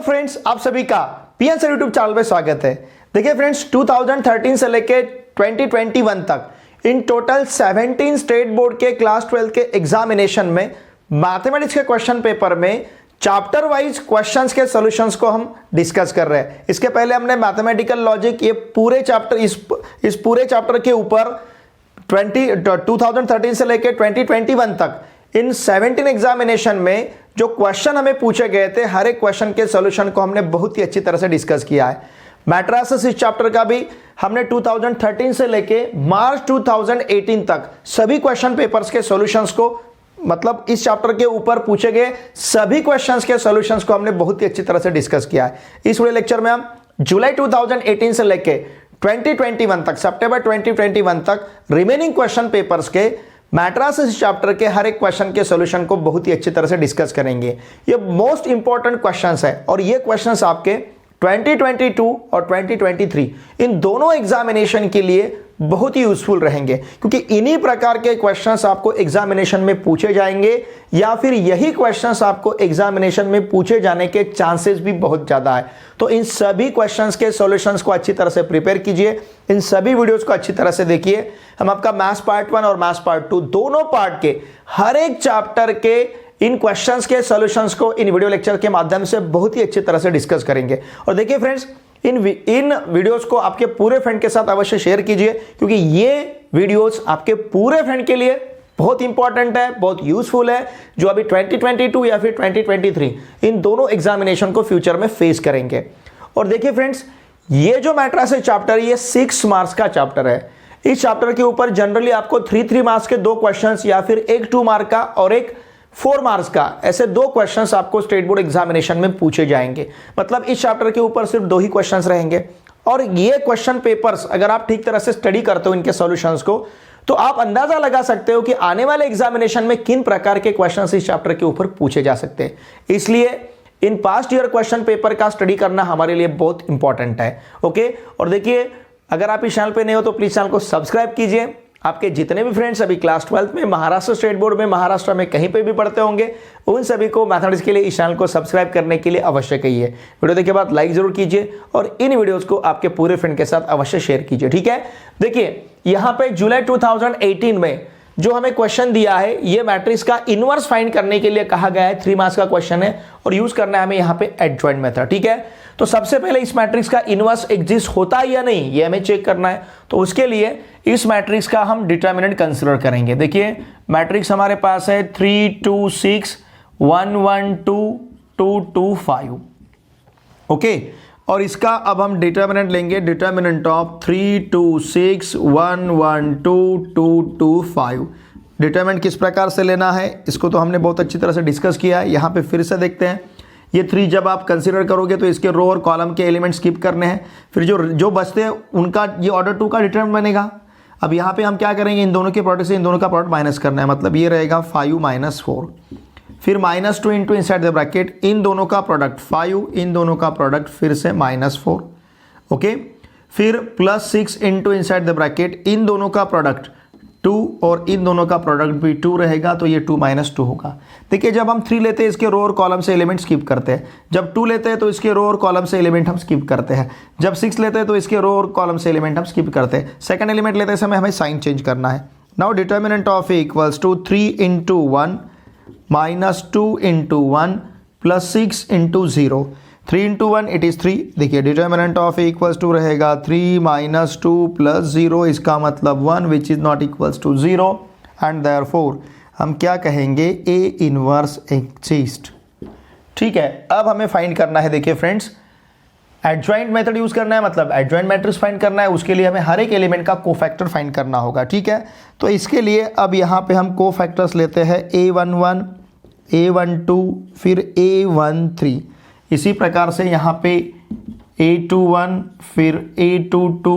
Friends, आप सभी का पीएन सर यूट्यूब चैनल पे स्वागत है। देखिए फ्रेंड्स, 2013 से लेके 2021 तक इन टोटल 17 स्टेट बोर्ड के क्लास 12 के एग्जामिनेशन में मैथमेटिक्स के क्वेश्चन पेपर में चैप्टर वाइज क्वेश्चंस के सॉल्यूशंस को हम डिस्कस कर रहे हैं। इसके पहले हमने मैथमेटिकल लॉजिक ये पूरे चैप्टर इस पूरे चैप्टर के ऊपर 2013 से लेकर 2021 तक इन 17 एग्जामिनेशन में जो क्वेश्चन हमें पूछे गए थे, हर एक क्वेश्चन के सॉल्यूशन को हमने बहुत ही अच्छी तरह से डिस्कस किया है। मैट्रिसेस इस चैप्टर का भी हमने 2013 से लेके मार्च 2018 तक सभी क्वेश्चन पेपर्स के सॉल्यूशंस को, मतलब इस चैप्टर के ऊपर पूछे गए सभी क्वेश्चंस के सॉल्यूशंस को हमने बहुत ही अच्छी तरह से डिस्कस किया है। इस वीडियो लेक्चर में हम जुलाई 2018 से लेके 2021 तक, सितंबर 2021 तक रिमेनिंग क्वेश्चन पेपर्स के मैट्रिसेस चैप्टर के हर एक क्वेश्चन के सॉल्यूशन को बहुत ही अच्छी तरह से डिस्कस करेंगे। ये मोस्ट इंपॉर्टेंट क्वेश्चंस है और ये क्वेश्चंस आपके 2022 और 2023 इन दोनों एग्जामिनेशन के लिए बहुत ही यूजफुल रहेंगे, क्योंकि इन्हीं प्रकार के क्वेश्चंस आपको एग्जामिनेशन में पूछे जाएंगे या फिर यही क्वेश्चंस आपको एग्जामिनेशन में पूछे जाने के चांसेस भी बहुत ज्यादा है। तो इन सभी क्वेश्चंस के सॉल्यूशंस को अच्छी तरह से प्रिपेयर कीजिए, इन सभी वीडियोस को अच्छी तरह से देखिए। हम आपका मैथ्स पार्ट 1 और मैथ्स पार्ट 2 दोनों पार्ट के हर एक चैप्टर के इन क्वेश्चंस के सॉल्यूशंस को इन वीडियो लेक्चर के माध्यम से बहुत ही अच्छी तरह से डिस्कस करेंगे। और देखिए फ्रेंड्स, इन वीडियोस को आपके पूरे फ्रेंड के साथ अवश्य शेयर कीजिए, क्योंकि ये वीडियोस आपके पूरे फ्रेंड के लिए बहुत इंपॉर्टेंट है, बहुत यूजफुल है, जो अभी 2022 या फिर 2023 इन दोनों एग्जामिनेशन को फ्यूचर में फेस करेंगे। और देखिए फ्रेंड्स, ये जो मैट्रिसेस चैप्टर है ये 6 मार्क्स का चैप्टर है। इस चैप्टर के ऊपर जनरली आपको 3 मार्क्स के 2 क्वेश्चंस या फिर एक 2 मार्क का और एक 4 मार्क्स का, ऐसे 2 क्वेश्चंस आपको स्टेट बोर्ड एग्जामिनेशन में पूछे जाएंगे। मतलब इस चैप्टर के ऊपर सिर्फ 2 ही क्वेश्चंस रहेंगे। और ये क्वेश्चन पेपर्स अगर आप ठीक तरह से स्टडी करते हो इनके सॉल्यूशंस को, तो आप अंदाजा लगा सकते हो कि आने वाले एग्जामिनेशन में किन प्रकार के क्वेश्चंस इस चैप्टर के ऊपर पूछे जा सकते हैं। इसलिए in past year question paper का स्टडी करना हमारे लिए बहुत इंपॉर्टेंट है। ओके, और देखिए, अगर आप इस चैनल पे नए हो तो प्लीज चैनल को सब्सक्राइब वीडियो आपके जितने भी फ्रेंड्स अभी क्लास 12 में महाराष्ट्र स्टेट बोर्ड में, महाराष्ट्र में कहीं पे भी पढ़ते होंगे, उन सभी को मैथमेटिक्स के लिए इस चैनल को सब्सक्राइब करने के लिए अवश्य कहिए। वीडियो देखने के बाद लाइक जरूर कीजिए और इन वीडियोस को आपके पूरे फ्रेंड के साथ अवश्य शेयर कीजिए। ठीक है, देखिए यहाँ पे जुलाई 2018 में जो हमें क्वेश्चन दिया है, ये मैट्रिक्स का इनवर्स फाइंड करने के लिए कहा गया है। 3 मार्क्स का क्वेश्चन है और यूज करना है हमें यहाँ पे एडजॉइंट मेथड। ठीक है, तो सबसे पहले इस मैट्रिक्स का इनवर्स एग्जिस्ट होता है या नहीं, ये हमें चेक करना है। तो उसके लिए इस मैट्रिक्स का हम डिटर्मिनेंट कंसीडर करेंगे। देखिए, मैट्रिक्स हमारे पास है 3 2 6 1 1 2 2 2 5। ओके, और इसका अब हम डिटर्मिनेंट लेंगे, डिटर्मिनेंट ऑफ 3 2 6 1 1 2 2 2 5। डिटर्मिनेंट किस प्रकार से लेना है इसको तो हमने बहुत अच्छी तरह से डिस्कस किया है। यहाँ पे फिर से देखते हैं, ये 3 जब आप कंसीडर करोगे तो इसके रो और कॉलम के एलिमेंट स्किप करने हैं, फिर जो बचते हैं उनका ये ऑर्डर 2 का डिटर्मिनेंट बनेगा। अब यहाँ पे हम क्या करेंगे, इन दोनों के प्रोडक्ट से इन दोनों का प्रोडक्ट माइनस करना है, मतलब ये रहेगा 5 - 4। फिर -2 इंटू इनसाइड द ब्रैकेट इन दोनों का प्रोडक्ट 5, इन दोनों का प्रोडक्ट फिर से -4। ओके, फिर +6 इंटू इनसाइड द ब्रैकेट इन दोनों का प्रोडक्ट 2 और इन दोनों का प्रोडक्ट भी 2 रहेगा, तो ये 2 - 2 होगा। देखिए, जब हम 3 लेते हैं इसके रो और कॉलम से एलिमेंट स्किप करते हैं, जब 2 लेते हैं तो इसके रो और कॉलम से एलिमेंट हम स्किप करते हैं, जब 6 लेते हैं तो इसके रो और कॉलम से एलिमेंट हम स्किप करते हैं। सेकंड एलिमेंट लेते समय हमें साइन चेंज करना है। Now determinant of A equals to 3 × 1 -2 × 1 +6 × 0। 3 × 1 it is 3। देखिए, determinant of A equals to रहेगा 3 - 2 + 0, इसका मतलब 1 which is not equals to 0 and therefore हम क्या कहेंगे, ए इनवर्स एग्जिस्ट। ठीक है, अब हमें फाइंड करना है, देखिए फ्रेंड्स, एडजॉइंट मेथड यूज करना है, मतलब एडजॉइंट मैट्रिक्स फाइंड करना है। उसके लिए हमें हर एक एलिमेंट का कोफैक्टर फाइंड करना होगा। ठीक है, तो इसके लिए अब यहाँ पे हम कोफैक्टर्स लेते हैं A11 A12 फिर A13। इसी प्रकार से यहाँ पे A21 फिर A22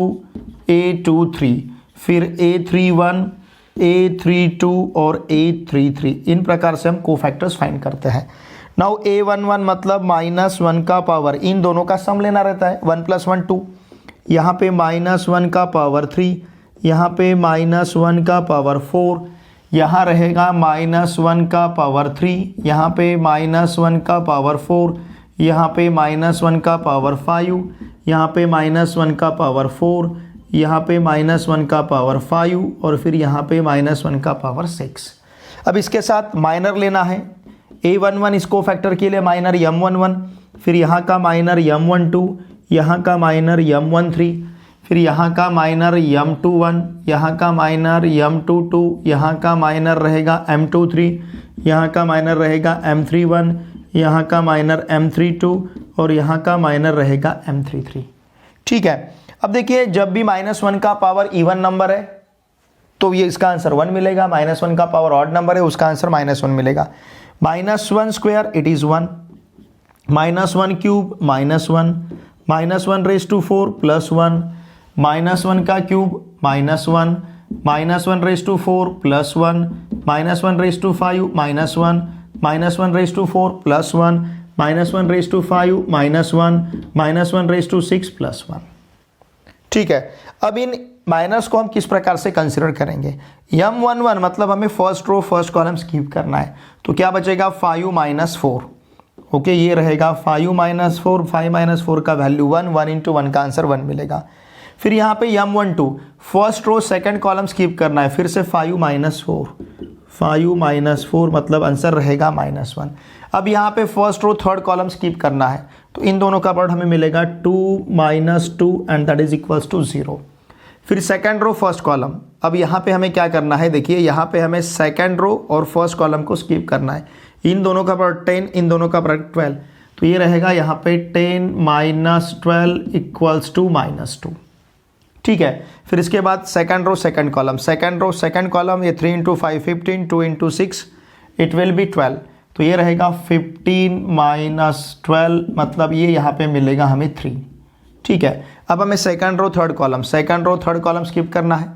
A23 फिर A31 A32 और A33। इन प्रकार से हम कोफैक्टर्स फाइंड करते हैं। नाउ A11 मतलब -1 का पावर, इन दोनों का सम लेना रहता है, 1 + 1 2। यहाँ पे -1 का पावर 3, यहाँ पे -1 का पावर 4, यहाँ रहेगा -1 का पावर 3, यहाँ पे -1 का पावर 4, यहाँ पे -1 का पावर 5, यहाँ पे -1 का पावर 4, यहाँ पे -1 का पावर 5 और फिर यहाँ पे -1 का पावर 6। अब इसके साथ माइनर लेना है, a11 इसको फैक्टर के लिए माइनर m11, फिर यहाँ का माइनर m12, यहाँ का माइनर m13, फिर यहाँ का माइनर m21, यहाँ का माइनर m22, यहाँ का माइनर रहेगा m23, यहाँ का माइनर रहेगा m31, यहाँ का माइनर m32 और यहाँ का माइनर रहेगा m33। ठीक है, अब देखिए जब भी -1 का पावर इवन नंबर है तो ये इसका आंसर 1 मिलेगा, -1 का पावर ऑड नंबर है उसका आंसर -1 मिलेगा। -1 square it is 1, -1 cube -1, -1 raise to 4 +1, -1 का cube -1, -1 raise to 4 +1, -1 raise to 5 -1, -1 raise to 4 +1, -1 raise to 5 -1, -1 raise to 6 +1। ठीक है, अब इन माइनस को हम किस प्रकार से कंसिडर करेंगे। m11 मतलब हमें first row first column skip करना है, तो क्या बचेगा 5 - 4। ओके, ये रहेगा 5 - 4, 5 - 4 का वैल्यू 1, 1 × 1 का आंसर 1 मिलेगा। फिर यहाँ पे m12 first row second column skip करना है, फिर से 5 - 4, 5 - 4 मतलब आंसर रहेगा -1। अब यहाँ पे first row third column skip करना है, तो इन दोनों का प्रोडक्ट हमें मिलेगा 2 - 2 and that is equals to 0। फिर सेकंड रो फर्स्ट कॉलम, अब यहाँ पे हमें क्या करना है, देखिए यहाँ पे हमें सेकंड रो और फर्स्ट कॉलम को स्किप करना है। इन दोनों का प्रोडक्ट 10, इन दोनों का प्रोडक्ट 12, तो ये रहेगा यहाँ पे 10 - 12 इक्वल्स टू -2। ठीक है, फिर इसके बाद second row second column, second row second column, ये 3 × 5 15, 2 × 6 इट विल बी 12, तो ये रहेगा 15 - 12 मतलब ये यहाँ पे मिलेगा हमें 3। ठीक है, अब हमें second row third column, second row third column skip करना है।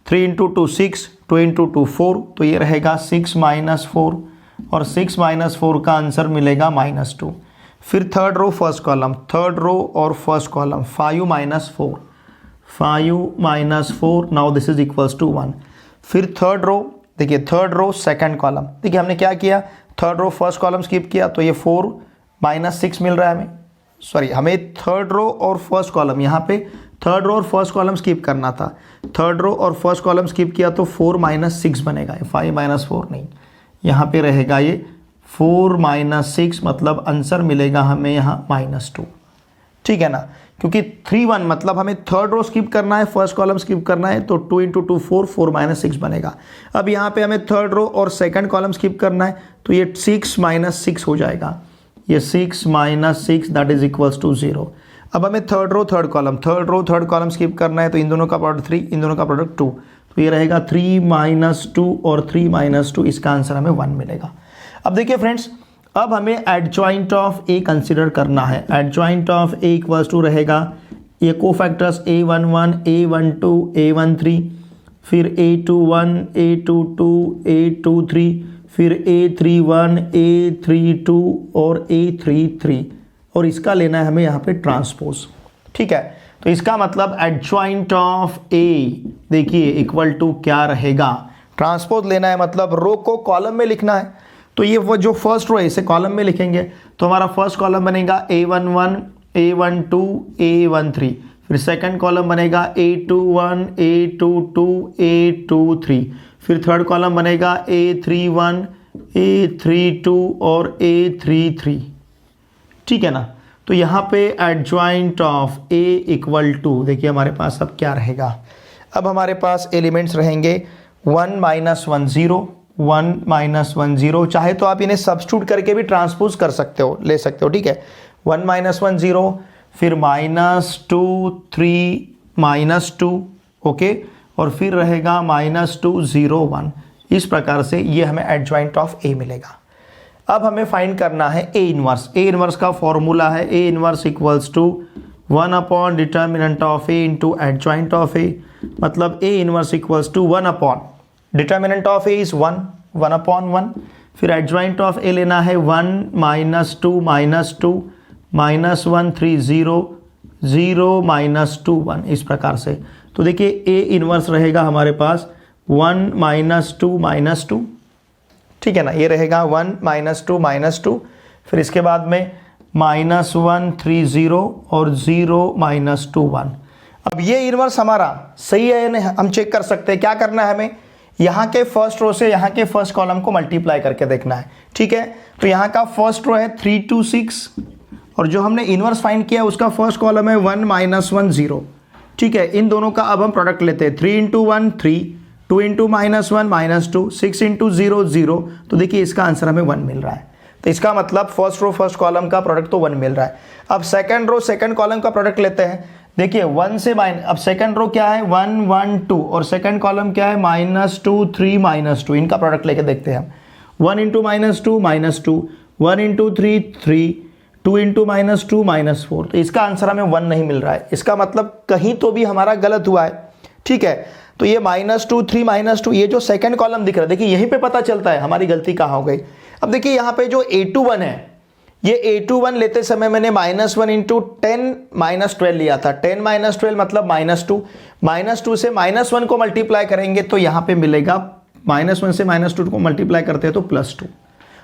3 × 2 6, 2 × 2 4, तो ये रहेगा 6 - 4 और 6 - 4 का आंसर मिलेगा -2। फिर third row first column, third row और first column 5 - 4, 5 - 4 now this is equals to 1। फिर थर्ड रो, देखिए थर्ड रो सेकंड कॉलम, देखिए हमने क्या किया, third row first column skip किया तो ये 4 - 6 मिल रहा है हमें, सॉरी हमें थर्ड रो और फर्स्ट कॉलम, यहाँ पे थर्ड रो और फर्स्ट कॉलम स्किप करना था, थर्ड रो और फर्स्ट कॉलम स्किप किया तो 4 - 6 बनेगा, 5 - 4 नहीं, यहाँ पे रहेगा ये 4 - 6 मतलब आंसर मिलेगा हमें यहाँ -2। ठीक है ना, क्योंकि 3 1 मतलब हमें थर्ड रो स्किप करना है, फर्स्ट कॉलम स्किप करना है, तो 2 × 2 4, 4 - 6 बनेगा। अब यहाँ पे हमें थर्ड रो और सेकंड कॉलम स्किप करना है, तो ये 6 - 6 हो जाएगा, ये 6 - 6 दैट इज इक्वल्स टू 0। अब हमें third row third column, third row third column skip करना है, तो इन दोनों का प्रोडक्ट 3, इन दोनों का प्रोडक्ट 2, तो ये रहेगा 3 - 2 और 3 - 2, इसका आंसर हमें 1 मिलेगा। अब देखिए फ्रेंड्स, अब हमें एडजॉइंट ऑफ ए कंसिडर करना है। Adjoint of A equals to रहेगा ये कोफैक्टर्स a11, a12, a13, फिर a21, a22, a23, फिर a31, a32 और a33, और इसका लेना है हमें यहाँ पे ट्रांसपोज। ठीक है, तो इसका मतलब एडजॉइंट ऑफ ए देखिए इक्वल टू क्या रहेगा, ट्रांसपोज लेना है मतलब रो को कॉलम में लिखना है, तो ये वो जो फर्स्ट रो है इसे कॉलम में लिखेंगे, तो हमारा फर्स्ट कॉलम बनेगा a11, a12, a13, फिर सेकंड कॉलम बनेगा a21, a22, a23, फिर थर्ड कॉलम बनेगा a31, a32 और a33। ठीक है ना, तो यहाँ पे adjoint of A equal to, देखिए हमारे पास अब क्या रहेगा, अब हमारे पास एलिमेंट्स रहेंगे 1 - 1 0, 1 - 1 0, चाहे तो आप इन्हें सब्स्टिट्यूट करके भी ट्रांसपोज कर सकते हो, ले सकते हो। ठीक है, 1 - 1 0, फिर -2 3 -2, ओके, और फिर रहेगा -2 0 1, इस प्रकार से ये हमें एडजॉइंट ऑफ ए मिलेगा। अब हमें फाइंड करना है ए इनवर्स। ए इनवर्स का फॉर्मूला है A inverse equals to 1 determinant of A into adjoint of A, मतलब A inverse equals to 1 determinant of A is 1, 1/1, फिर एडजॉइंट ऑफ ए लेना है 1 - 2 -2 -1 3 0 0 -2 1, इस प्रकार से। तो देखिए ए इनवर्स रहेगा हमारे पास 1 - 2 -2, ठीक है ना, ये रहेगा 1 - 2 -2, फिर इसके बाद में -1 3 0 और 0 -2 1। अब ये इनवर्स हमारा सही है या नहीं हम चेक कर सकते हैं। क्या करना है हमें, यहाँ के फर्स्ट रो से यहाँ के फर्स्ट कॉलम को मल्टीप्लाई करके देखना है। ठीक है, तो यहाँ का फर्स्ट रो है 3 2 6 और जो हमने इनवर्स फाइंड किया उसका फर्स्ट कॉलम है 1 -1 0। ठीक है, इन दोनों का अब हम प्रोडक्ट लेते हैं। 3 × 1 3, 2 × -1 -2, 6 × 0 0। तो देखिए इसका आंसर हमें 1 मिल रहा है। तो इसका मतलब फर्स्ट रो फर्स्ट कॉलम का प्रोडक्ट तो 1 मिल रहा है। अब सेकंड रो सेकंड कॉलम का प्रोडक्ट लेते हैं। देखिए 1 से माइनस, अब सेकंड रो क्या है 1 1 2 और सेकंड कॉलम क्या है -2 3 -2। इनका प्रोडक्ट लेके देखते हैं हम। 1 × -2 -2, 1 × 3 3, 2 × -2 -4। तो इसका आंसर हमें 1 नहीं मिल रहा है। इसका मतलब कहीं तो भी हमारा गलत हुआ है। ठीक है, तो ये -2 3 -2 ये जो सेकंड कॉलम दिख रहा है, देखिए यहीं पे पता चलता है हमारी गलती कहाँ हो गई। अब देखिए यहाँ पे जो A21 है, ये A21 लेते समय मैंने -1 × 10 -12 लिया था। 10 -12 मतलब -2, -2 से -1 को मल्टीप्लाई करेंगे तो यहाँ पे मिलेगा -1 से -2 को मल्टीप्लाई करते हैं तो +2।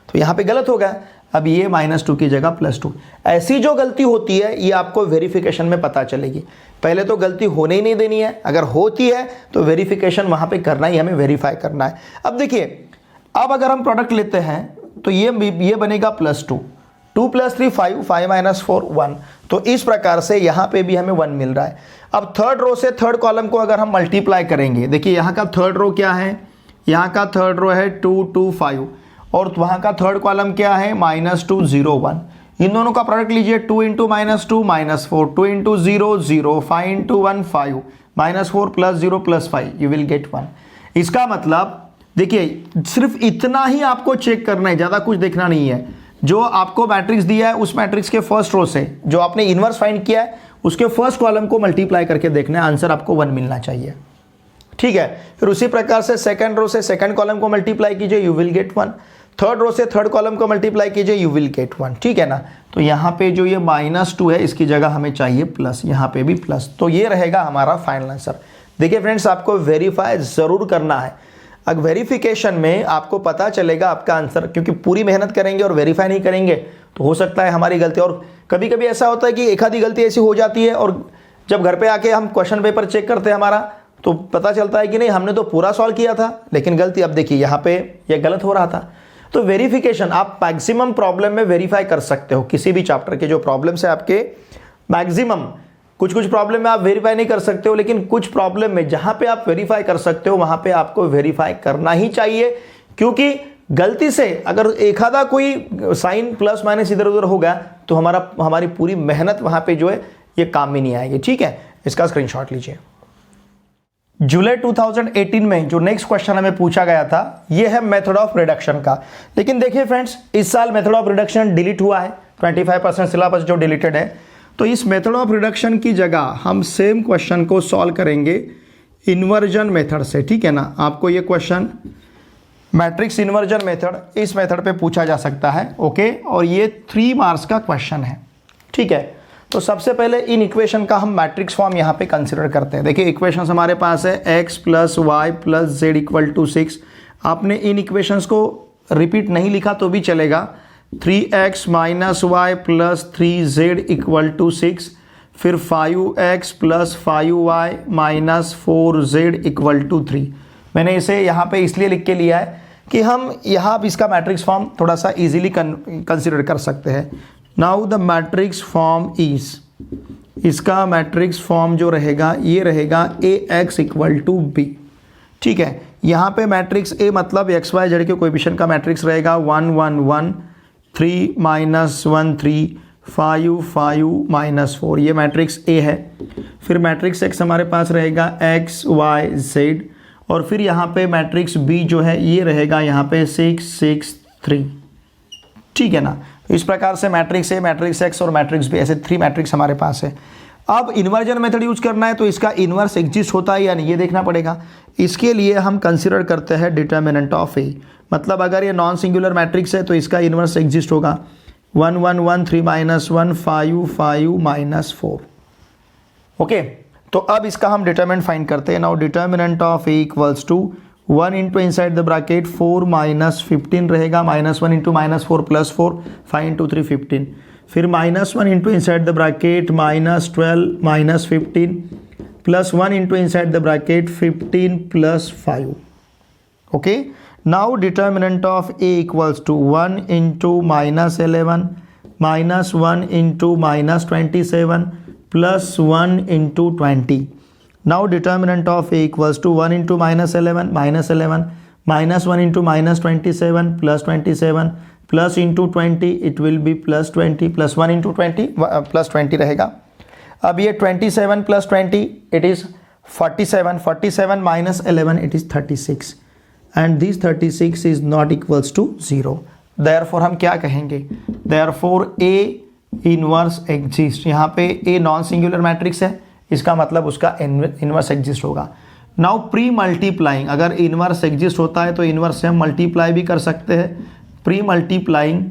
तो यहाँ पे गलत हो गया। अब ये -2 की जगह +2। ऐसी जो गलती होती है ये आपको वेरिफिकेशन में पता चलेगी। पहले तो गलती होने ही नहीं देनी है, अगर होती है तो वेरिफिकेशन वहाँ पे करना ही, हमें वेरीफाई करना है। अब देखिए, अब अगर हम प्रोडक्ट लेते हैं तो ये बनेगा +2, 2 + 3 5, 5 - 4 1। तो इस प्रकार से यहाँ पे भी हमें 1 मिल रहा है। अब थर्ड रो से थर्ड कॉलम को अगर हम मल्टीप्लाई करेंगे, देखिए यहाँ का थर्ड रो क्या है, यहाँ का थर्ड रो है 2 2 5 और वहाँ का थर्ड कॉलम क्या है -2 0 1। इन दोनों का प्रोडक्ट लीजिए। 2 × -2 -4, 2 × 0 0, 5 × 1 5, -4 + 0 + 5, यू विल गेट 1। इसका मतलब देखिए सिर्फ इतना ही आपको चेक करना है, ज़्यादा कुछ देखना नहीं है। जो आपको मैट्रिक्स दिया है उस मैट्रिक्स के फर्स्ट रो से जो आपने इनवर्स फाइंड किया है उसके फर्स्ट कॉलम को मल्टीप्लाई करके देखना है, आंसर आपको 1 मिलना चाहिए। ठीक है, फिर उसी प्रकार से सेकंड रो से सेकंड कॉलम को मल्टीप्लाई कीजिए, you will get 1। Third row से थर्ड कॉलम को मल्टीप्लाई कीजिए, यू विल गेट 1। ठीक है ना, तो यहाँ पे जो ये -2 है इसकी जगह हमें चाहिए प्लस, यहाँ पे भी प्लस। तो ये रहेगा हमारा फाइनल आंसर। देखिए फ्रेंड्स, आपको वेरीफाई ज़रूर करना है। अगर वेरिफिकेशन में आपको पता चलेगा आपका आंसर, क्योंकि पूरी मेहनत करेंगे और वेरीफाई नहीं करेंगे तो हो सकता है हमारी गलती। और कभी कभी ऐसा होता है कि एक आधी गलती ऐसी हो जाती है और जब घर पे आके हम क्वेश्चन पेपर चेक करते हैं हमारा, तो पता चलता है कि नहीं हमने तो पूरा सॉल्व किया था लेकिन गलती, अब देखिए यहाँ पे ये गलत हो रहा था। तो वेरिफिकेशन आप मैक्सिमम प्रॉब्लम में वेरीफाई कर सकते हो। किसी भी चैप्टर के जो प्रॉब्लम्स है आपके मैक्सिमम, कुछ प्रॉब्लम में आप वेरीफाई नहीं कर सकते हो, लेकिन कुछ प्रॉब्लम में जहां पे आप वेरीफाई कर सकते हो वहां पे आपको वेरीफाई करना ही चाहिए। क्योंकि गलती से अगर एक आधा कोई साइन प्लस माइनस इधर उधर होगा तो हमारी पूरी मेहनत वहां पे जो है ये काम में नहीं आएगी। ठीक है, इसका स्क्रीनशॉट लीजिए। जुलाई 2018 में जो नेक्स्ट क्वेश्चन हमें पूछा गया था ये है मेथड ऑफ रिडक्शन का। लेकिन देखिए फ्रेंड्स, इस साल मेथड ऑफ रिडक्शन डिलीट हुआ है, 25% सिलेबस जो डिलीटेड है। तो इस मेथड ऑफ रिडक्शन की जगह हम सेम क्वेश्चन को सॉल्व करेंगे इन्वर्जन मेथड से। ठीक है ना, आपको ये क्वेश्चन मैट्रिक्स इन्वर्जन मेथड इस मेथड पे पूछा जा सकता है। ओके, और ये 3 मार्क्स का क्वेश्चन है। ठीक है, तो सबसे पहले इन इक्वेशन का हम मैट्रिक्स फॉर्म यहाँ पे कंसिडर करते हैं। देखिए इक्वेशन हमारे पास है x + y + z = 6। आपने इन इक्वेशंस को रिपीट नहीं लिखा तो भी चलेगा। 3x - y + 3z = 6, फिर 5x + 5y - 4z = 3। मैंने इसे यहाँ पे इसलिए लिख के लिया है कि हम यहाँ इसका मैट्रिक्स फॉर्म थोड़ा सा इजीली कंसिडर कर सकते हैं। Now the matrix form is, इसका मैट्रिक्स फॉर्म जो रहेगा ये रहेगा ax = b। ठीक है, यहाँ पे मैट्रिक्स A मतलब एक्स वाई जेड के कोएफिशिएंट का मैट्रिक्स रहेगा 1 1 1 3 - 1 3 5 5 - 4, ये मैट्रिक्स A है। फिर मैट्रिक्स X हमारे पास रहेगा x y z और फिर यहाँ पे मैट्रिक्स B जो है ये रहेगा यहाँ पे 6 6 3। ठीक है ना, इस प्रकार से मैट्रिक्स A, मैट्रिक्स X और मैट्रिक्स B, ऐसे 3 मैट्रिक्स हमारे पास है। अब इन्वर्जन मेथड यूज करना है तो इसका इन्वर्स एग्जिस्ट होता है या नहीं ये देखना पड़ेगा। इसके लिए हम कंसिडर करते हैं डिटर्मिनेंट ऑफ A, मतलब अगर ये नॉन सिंगुलर मैट्रिक्स है तो इसका इन्वर्स एग्जिस्ट होगा 1 1 1 3 - 1 5 5 - 4। ओके, तो अब इसका हम डिटर्मिनेंट फाइंड करते हैं। Now determinant of A = 1 into inside the bracket 4 - 15 रहेगा, -1 × -4 + 4 5 × 3 15। फिर -1 into inside the bracket -12 -15 +1 into inside the bracket 15 +5. Okay, now determinant of a equals to 1 into -11 -1 into -27 +1 into 20. Now determinant of a equals to 1 into -11 -11 -1 into -27 +27 plus into 20, it will be +20 +1 into 20 +20 रहेगा. अब ये 27 + 20 it is 47 47 -11 it is 36 and this 36 is not equals to 0. Therefore हम क्या कहेंगे, therefore A inverse exist. यहाँ पे A non singular matrix है, इसका मतलब उसका इनवर्स एग्जिस्ट होगा. नाउ प्री मल्टीप्लाइंग, अगर इनवर्स एग्जिस्ट होता है तो इनवर्स से हम मल्टीप्लाई भी कर सकते हैं. Pre multiplying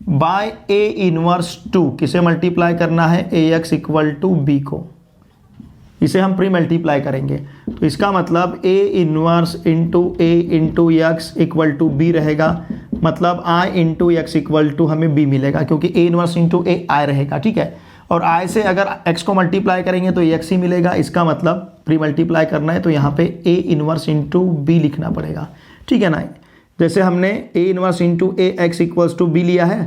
by A inverse 2, किसे मल्टीप्लाई करना है, AX इक्वल टू B को, इसे हम प्री मल्टीप्लाई करेंगे. तो इसका मतलब A inverse into A into X equal to B रहेगा. मतलब I into X equal to हमें B मिलेगा, क्योंकि A inverse into A I रहेगा. ठीक है, और I से अगर X को मल्टीप्लाई करेंगे तो X ही मिलेगा. इसका मतलब प्री मल्टीप्लाई करना है तो यहाँ पे A इनवर्स इंटू B लिखना पड़ेगा. ठीक है ना, जैसे हमने A inverse into AX equals to B लिया है,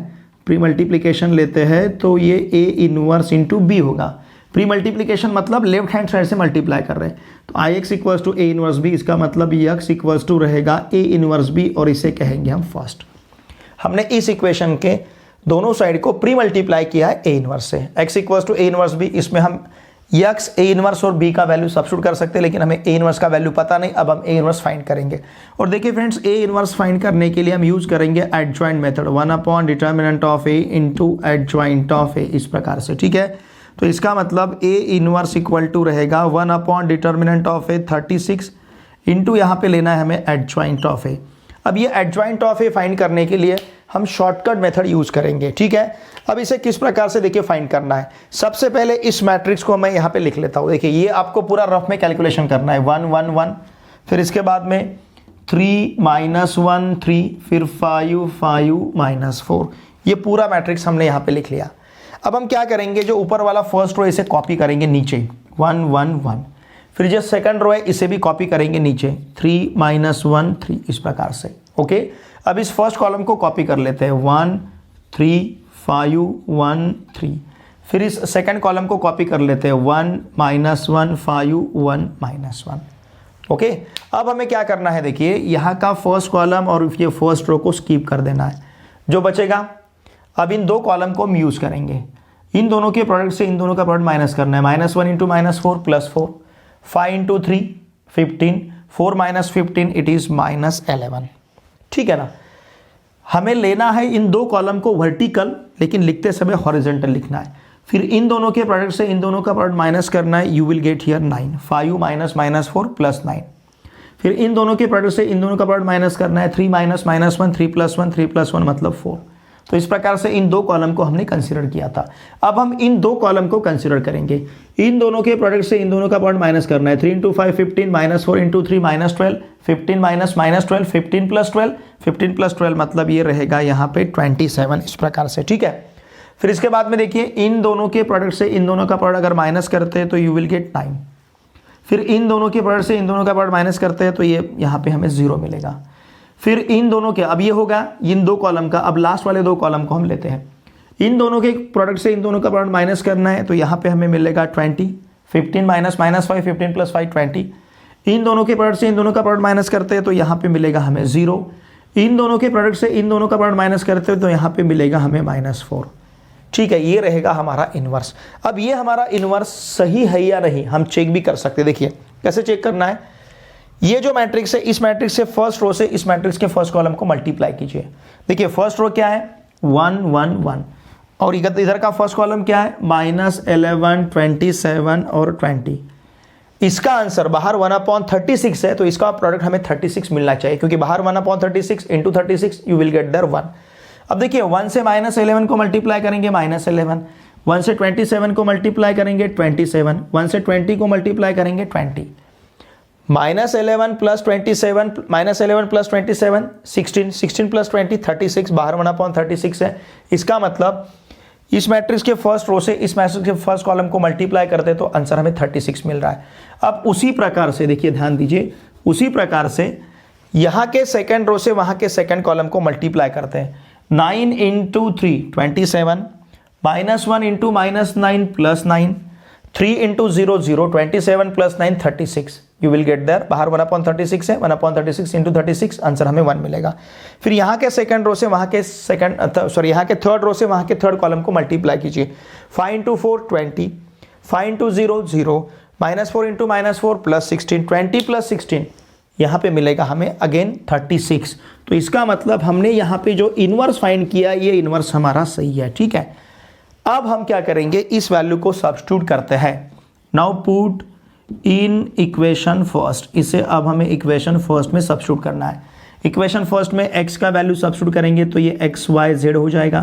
प्री मल्टीप्लिकेशन लेते हैं तो ये A इनवर्स इंटू B होगा. प्री मल्टीप्लिकेशन मतलब लेफ्ट हैंड साइड से मल्टीप्लाई कर रहे हैं, तो IX equals to A inverse B, इसका मतलब X इक्वल्स टू रहेगा A इनवर्स B और इसे कहेंगे हम फर्स्ट. हमने इस इक्वेशन के दोनों साइड को प्री मल्टीप्लाई किया है A इनवर्स से. X equals to A inverse B, इसमें हम X A इनवर्स और B का वैल्यू सब्स्टिट्यूट कर सकते हैं, लेकिन हमें A इनवर्स का वैल्यू पता नहीं. अब हम A इनवर्स फाइंड करेंगे. और देखिए फ्रेंड्स, A इनवर्स फाइंड करने के लिए हम यूज करेंगे adjoint method, 1 determinant of A into adjoint of A, इस प्रकार से. ठीक है, तो इसका मतलब A इनवर्स इक्वल टू रहेगा 1 डिटर्मिनेंट ऑफ A 36 इंटू यहाँ पे लेना है हमें एडजॉइंट ऑफ A. अब ये एडजॉइंट ऑफ A फाइंड करने के लिए हम शॉर्टकट मेथड यूज करेंगे. ठीक है, अब इसे किस प्रकार से देखिए फाइंड करना है. सबसे पहले इस मैट्रिक्स को मैं यहाँ पे लिख लेता हूँ. देखिए ये आपको पूरा रफ में कैलकुलेशन करना है. 1 1 1, फिर इसके बाद में 3 -1 3, फिर 5 5 -4. ये पूरा मैट्रिक्स हमने यहाँ पे लिख लिया. अब हम क्या करेंगे, जो ऊपर वाला फर्स्ट रो इसे कॉपी करेंगे नीचे 1 1 1, फिर जो सेकंड रो है इसे भी कॉपी करेंगे नीचे 3 -1 3, इस प्रकार से. ओके, अब इस फर्स्ट कॉलम को कॉपी कर लेते हैं 1 3 5 1 3, फिर इस सेकंड कॉलम को कॉपी कर लेते हैं 1 -1 5 1 -1. ओके, अब हमें क्या करना है, देखिए यहाँ का फर्स्ट कॉलम और ये फर्स्ट रो को स्किप कर देना है. जो बचेगा, अब इन दो कॉलम को हम यूज करेंगे. इन दोनों के प्रोडक्ट से इन दोनों का प्रोडक्ट माइनस करना है. -1 इंटू -4 +4, 5 इंटू 3 15, 4 -15 इट इज -11. ठीक है ना, हमें लेना है इन दो कॉलम को वर्टिकल, लेकिन लिखते समय हॉरिजॉन्टल लिखना है. फिर इन दोनों के प्रोडक्ट से इन दोनों का प्रोडक्ट माइनस करना है. You will get here 9, 5 -4 +9. फिर इन दोनों के प्रोडक्ट से इन दोनों का प्रोडक्ट माइनस करना है. 3 -1 3 +1 3 +1 मतलब 4. तो इस प्रकार से इन दो कॉलम को हमने कंसीडर किया था. अब हम इन दो कॉलम को कंसीडर करेंगे. इन दोनों के प्रोडक्ट से इन दोनों का प्रोडक्ट माइनस करना है. 3 इंटू 5 15, -4 इंटू 3 -12, 15 -12 15 +12, 15 +12 मतलब ये रहेगा यहाँ पे 27, इस प्रकार से. ठीक है, फिर इसके बाद में देखिए इन दोनों के प्रोडक्ट से इन दोनों का प्रोडक्ट अगर माइनस करते हैं तो यू विल गेट 9. फिर इन दोनों के प्रोडक्ट से इन दोनों का प्रोडक्ट माइनस करते हैं तो ये यहाँ पे हमें 0 मिलेगा. फिर इन दोनों के, अब ये होगा इन दो कॉलम का. अब लास्ट वाले दो कॉलम को हम लेते हैं. इन दोनों के प्रोडक्ट से इन दोनों का प्रोडक्ट माइनस करना है, तो यहाँ पे हमें मिलेगा 20, 15 -5 15 +5 20. इन दोनों के प्रोडक्ट से इन दोनों का प्रोडक्ट माइनस करते हैं तो यहाँ पे मिलेगा हमें 0. इन दोनों के प्रोडक्ट से इन दोनों का प्रोडक्ट माइनस करते हैं तो यहाँ पे मिलेगा हमें -4. ठीक है, ये रहेगा हमारा इनवर्स. अब ये हमारा इनवर्स सही है या नहीं हम चेक भी कर सकते हैं. देखिए कैसे चेक करना है. ये जो मैट्रिक्स है, इस मैट्रिक्स से फर्स्ट रो से इस मैट्रिक्स के फर्स्ट कॉलम को मल्टीप्लाई कीजिए. देखिए फर्स्ट रो क्या है 1 1 1, और इधर का फर्स्ट कॉलम क्या है -11 27 और 20. इसका आंसर बाहर 1/36 है, तो इसका प्रोडक्ट हमें 36 मिलना चाहिए, क्योंकि बाहर 1/36 into 36 you will get there 1. अब देखिए 1 से -11 को मल्टीप्लाई करेंगे -11, 1 से 27 को मल्टीप्लाई करेंगे 27, 1 से 20 को मल्टीप्लाई करेंगे 20. -11 + 27 -11 + 27 16, 16 + 20 36, बाहर 1/36 है. इसका मतलब इस मैट्रिक्स के फर्स्ट रो से इस मैट्रिक्स के फर्स्ट कॉलम को मल्टीप्लाई करते तो आंसर हमें 36 मिल रहा है। अब उसी प्रकार से देखिए, ध्यान दीजिए, उसी प्रकार से यहाँ के सेकंड रो से वहाँ के सेकंड कॉलम को मल्टीप्लाई करते हैं। 9 into 3 27, -1 into -9 +9, 3 into 0 0, 27 + 9 36, you will get there. बाहर 1/36 है, 1/36 इंटू 36, आंसर हमें 1 मिलेगा। फिर यहाँ के सेकंड रो से वहाँ के यहाँ के थर्ड रो से वहाँ के थर्ड कॉलम को मल्टीप्लाई कीजिए। 5 इंटू 4 20, 5 इंटू 0 0, -4 इंटू -4 +16, 20 + 16, यहाँ पे मिलेगा हमें अगेन 36। तो इसका मतलब हमने यहाँ पे जो इनवर्स फाइंड किया, ये इनवर्स हमारा सही है, ठीक है। अब हम क्या करेंगे, इस वैल्यू को सब्स्टिट्यूट करते हैं। Now put in equation first, इसे अब हमें इक्वेशन फर्स्ट में सब्स्टिट्यूट करना है। इक्वेशन फर्स्ट में x का वैल्यू सब्स्टिट्यूट करेंगे तो ये x y z हो जाएगा।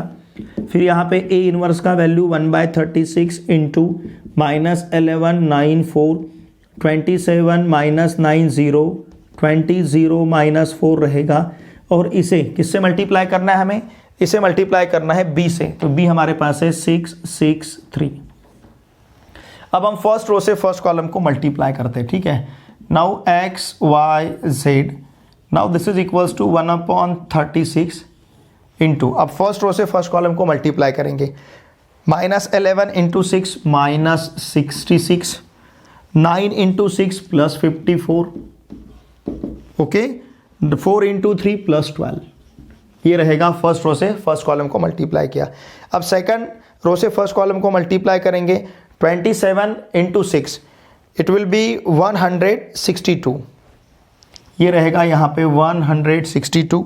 फिर यहाँ पे a इनवर्स का वैल्यू 1/36 इंटू -11 9 4, 27 -9 0, 20 0 -4 रहेगा। और इसे किससे मल्टीप्लाई करना है हमें, इसे मल्टीप्लाई करना है b से, तो b हमारे पास है 6 6 3। अब हम फर्स्ट रो से फर्स्ट कॉलम को मल्टीप्लाई करते हैं, ठीक है। Now x y z, now this is equals to 1/36 into, अब फर्स्ट रो से फर्स्ट कॉलम को मल्टीप्लाई करेंगे। -11 इंटू 6 -66, 9 इंटू 6 +54, ओके, 4 इंटू 3 +12, ये रहेगा फर्स्ट रो से फर्स्ट कॉलम को मल्टीप्लाई किया। अब सेकंड रो से फर्स्ट कॉलम को मल्टीप्लाई करेंगे। 27 इंटू 6, इट विल बी 162, ये रहेगा यहाँ पे 162,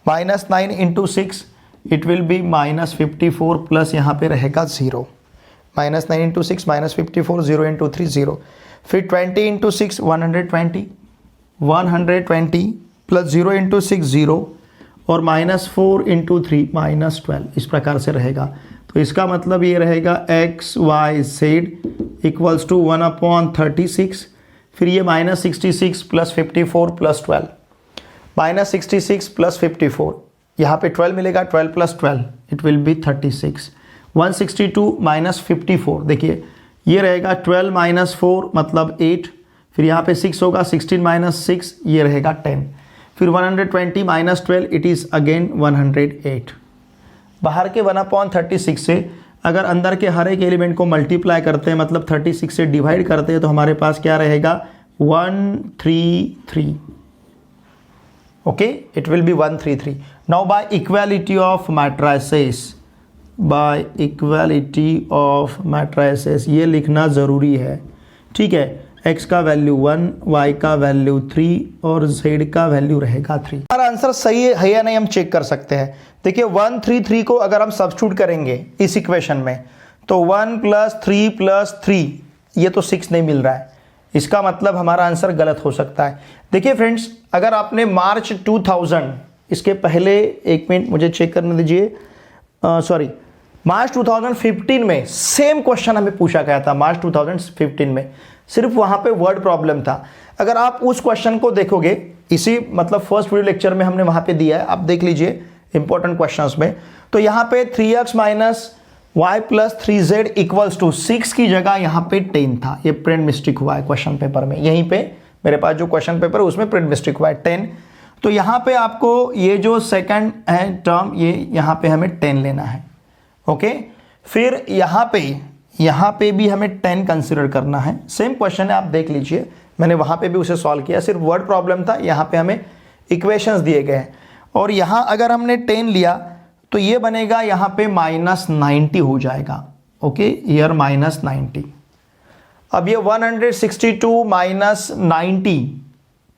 -9 into 6, it will B -54 plus यहाँ पे रहेगा 0, -9 इंटू 6 -54, 0 इंटू 3 0, फिर 20 इंटू 6 120, 120 प्लस 0 इंटू 6 0, और -4 इंटू 3 -12, इस प्रकार से रहेगा। तो इसका मतलब ये रहेगा x y z equals to 1/36, फिर ये -66 + 54 + 12, -66 + 54, यहाँ पे 12 मिलेगा, 12 + 12 इट विल बी 36, 162 -54, देखिए ये रहेगा 12 - 4 मतलब 8, फिर यहाँ पे 6 होगा, 16 - 6 ये रहेगा 10, फिर 120 - 12 इट इज़ अगेन 108। बाहर के 1/36 से अगर अंदर के हर एक एलिमेंट को मल्टीप्लाई करते हैं, मतलब 36 से डिवाइड करते हैं, तो हमारे पास क्या रहेगा 133, okay, it will B 133। Now by equality of matrices, by equality of matrices ये लिखना ज़रूरी है, ठीक है। x का वैल्यू 1, y का वैल्यू 3 और z का वैल्यू रहेगा 3। हमारा आंसर सही है या नहीं हम चेक कर सकते हैं। देखिए 133 को अगर हम सब्स्टिट्यूट करेंगे इस इक्वेशन में, तो 1 + 3 + 3, ये तो 6 नहीं मिल रहा है, इसका मतलब हमारा आंसर गलत हो सकता है। देखिए फ्रेंड्स, अगर आपने मार्च 2000, इसके पहले एक मिनट मुझे चेक करने दीजिए, सॉरी मार्च 2015 में सेम क्वेश्चन हमें पूछा गया था। मार्च 2015 में सिर्फ वहाँ पे वर्ड प्रॉब्लम था। अगर आप उस क्वेश्चन को देखोगे, इसी मतलब फर्स्ट वीडियो लेक्चर में हमने वहाँ पे दिया है, आप देख लीजिए इंपॉर्टेंट क्वेश्चंस में। तो यहाँ पे 3x - y + 3z = 6 की जगह यहाँ पे 10 था। ये प्रिंट मिस्टेक हुआ है क्वेश्चन पेपर में, यहीं पे मेरे पास जो क्वेश्चन पेपर है उसमें प्रिंट मिस्टेक हुआ है 10। तो यहाँ पे आपको ये जो सेकंड है टर्म, ये यहाँ पे हमें 10 लेना है, ओके। फिर यहाँ पे भी हमें 10 कंसिडर करना है। सेम क्वेश्चन है, आप देख लीजिए, मैंने वहाँ पे भी उसे सॉल्व किया, सिर्फ वर्ड प्रॉब्लम था। यहाँ पे हमें इक्वेशंस दिए गए हैं, और यहाँ अगर हमने 10 लिया तो ये बनेगा यहाँ पे -90 हो जाएगा, ओके, ईयर -90। अब ये 162 - 90,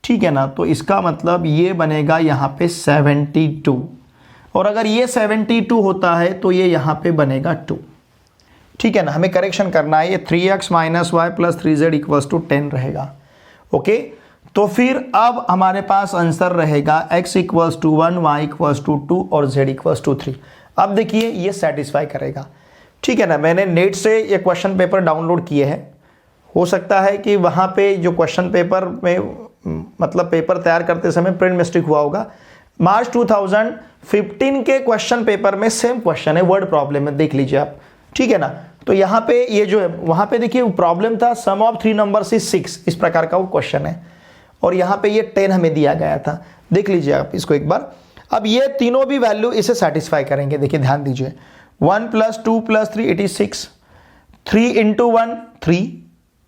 ठीक है ना, तो इसका मतलब ये बनेगा यहाँ पे 72, और अगर ये 72 होता है तो ये यहाँ पे बनेगा 2, ठीक है ना। हमें करेक्शन करना है, ये 3x - y + 3z = 10 रहेगा, ओके। तो फिर अब हमारे पास आंसर रहेगा x = 1, y = 2 और z = 3। अब देखिए ये सेटिस्फाई करेगा, ठीक है ना। मैंने नेट से ये क्वेश्चन पेपर डाउनलोड किए हैं, हो सकता है कि वहाँ पे जो क्वेश्चन पेपर में मतलब पेपर तैयार करते समय प्रिंट मिस्टेक हुआ होगा। मार्च 2015 के क्वेश्चन पेपर में सेम क्वेश्चन है, वर्ड प्रॉब्लम में, देख लीजिए आप, ठीक है ना। तो यहाँ पे ये जो है, वहाँ पे देखिए प्रॉब्लम था सम ऑफ 3 नंबर्स इज 6, इस प्रकार का वो क्वेश्चन है, और यहाँ पे ये 10 हमें दिया गया था। देख लीजिए आप इसको एक बार। अब ये तीनों भी वैल्यू इसे सेटिस्फाई करेंगे। देखिए ध्यान दीजिए, 1 + 2 + 3 इट इज 6, 3 × 1 3,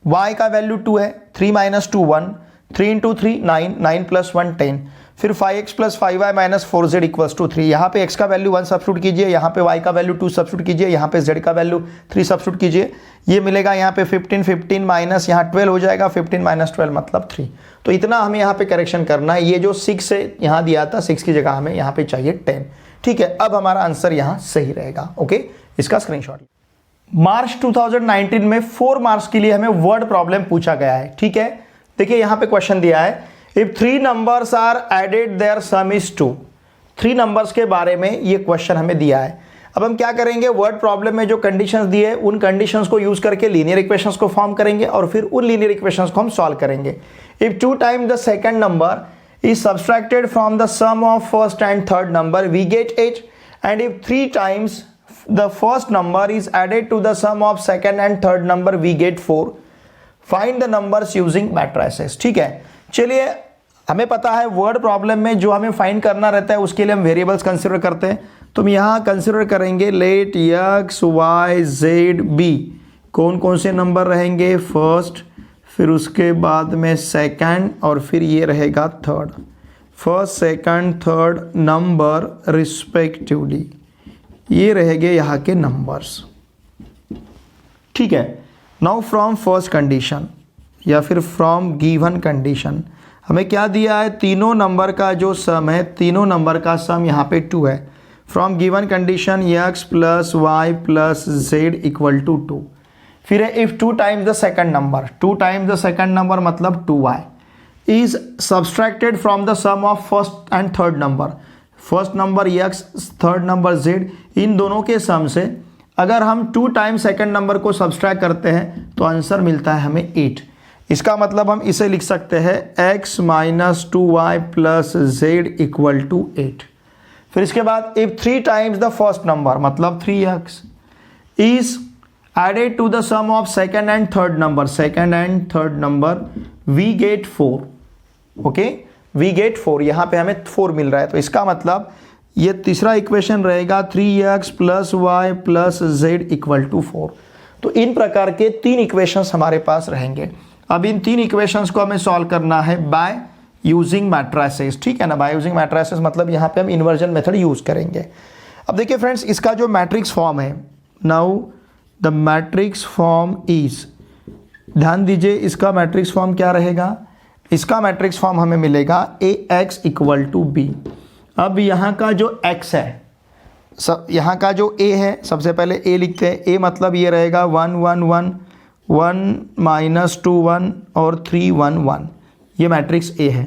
y का वैल्यू 2 है, 3 - 2 1, 3 × 3 9, 9 + 1 10, फिर 5x + 5y - 4z = 3। यहाँ पे x का वैल्यू 1 सब्स्टिट्यूट कीजिए, यहाँ पे y का वैल्यू 2 सब्स्टिट्यूट कीजिए, यहाँ पे z का वैल्यू 3 सब्स्टिट्यूट कीजिए, ये मिलेगा यहाँ पे 15 15 माइनस यहाँ 12 हो जाएगा, 15 - 12 मतलब 3। तो इतना हमें यहाँ पे करेक्शन करना है। ये जो 6 है यहाँ दिया था, 6 की जगह हमें यहाँ पे चाहिए 10, ठीक है। अब हमारा आंसर यहाँ सही रहेगा, ओके। इसका स्क्रीनशॉट। मार्च 2019 में 4 मार्क्स के लिए हमें वर्ड प्रॉब्लम पूछा गया है, ठीक है। देखिए यहाँ पे क्वेश्चन दिया है, if 3 numbers are added their sum is 2। 3 numbers के बारे में ये क्वेश्चन हमें दिया है। अब हम क्या करेंगे, वर्ड प्रॉब्लम में जो कंडीशंस दिए हैं उन कंडीशंस को यूज करके लीनियर इक्वेशंस को फॉर्म करेंगे और फिर उन लीनियर इक्वेशंस को हम सॉल्व करेंगे। If 2 times the second number is subtracted from the sum of first and third number we get 8, and if 3 times the first number is added to the sum of second and third number we get 4, find the numbers using matrices। ठीक है, चलिए हमें पता है word problem में जो हमें find करना रहता है उसके लिए हम वेरिएबल्स कंसीडर करते हैं। तो हम यहाँ कंसीडर करेंगे late x y z b, कौन कौन से नंबर रहेंगे, फर्स्ट, फिर उसके बाद में सेकंड, और फिर ये रहेगा third. First second third number respectively, ये रहेंगे यहाँ के नंबर्स, ठीक है। नाउ फ्रॉम फर्स्ट कंडीशन या फिर फ्रॉम गिवन कंडीशन हमें क्या दिया है, तीनों नंबर का जो सम है, तीनों नंबर का सम यहाँ पे 2 है। From given condition x + y + z = 2। फिर है if 2 times the second number, 2 times the second number मतलब 2y is subtracted from the sum of first and third number, first number x, third number z, इन दोनों के sum से अगर हम 2 times second number को सब्सट्रैक्ट करते हैं तो आंसर मिलता है हमें 8। इसका मतलब हम इसे लिख सकते हैं x - 2y + z = 8। फिर इसके बाद if 3 times the first number मतलब 3x is added to the sum of second and third number, second and third number we get 4, okay, we get 4, यहाँ पे हमें 4 मिल रहा है। तो इसका मतलब ये तीसरा इक्वेशन रहेगा 3x + y + z = 4। तो इन प्रकार के 3 इक्वेशंस हमारे पास रहेंगे। अब इन 3 इक्वेशंस को हमें सॉल्व करना है बाय यूजिंग मैट्रिसेस, ठीक है ना। बाय यूजिंग मैट्रिसेस मतलब यहाँ पे हम इन्वर्जन मेथड यूज करेंगे। अब देखिए फ्रेंड्स, इसका जो मैट्रिक्स फॉर्म है, now the matrix form is, ध्यान दीजिए इसका मैट्रिक्स फॉर्म क्या रहेगा, इसका मैट्रिक्स फॉर्म हमें मिलेगा ax = b। अब यहाँ का जो x है, सब यहाँ का जो a है, सबसे पहले a लिखते हैं। a मतलब ये रहेगा 1 1 1 1 - 2 1 और 3 1 1, ये मैट्रिक्स a है।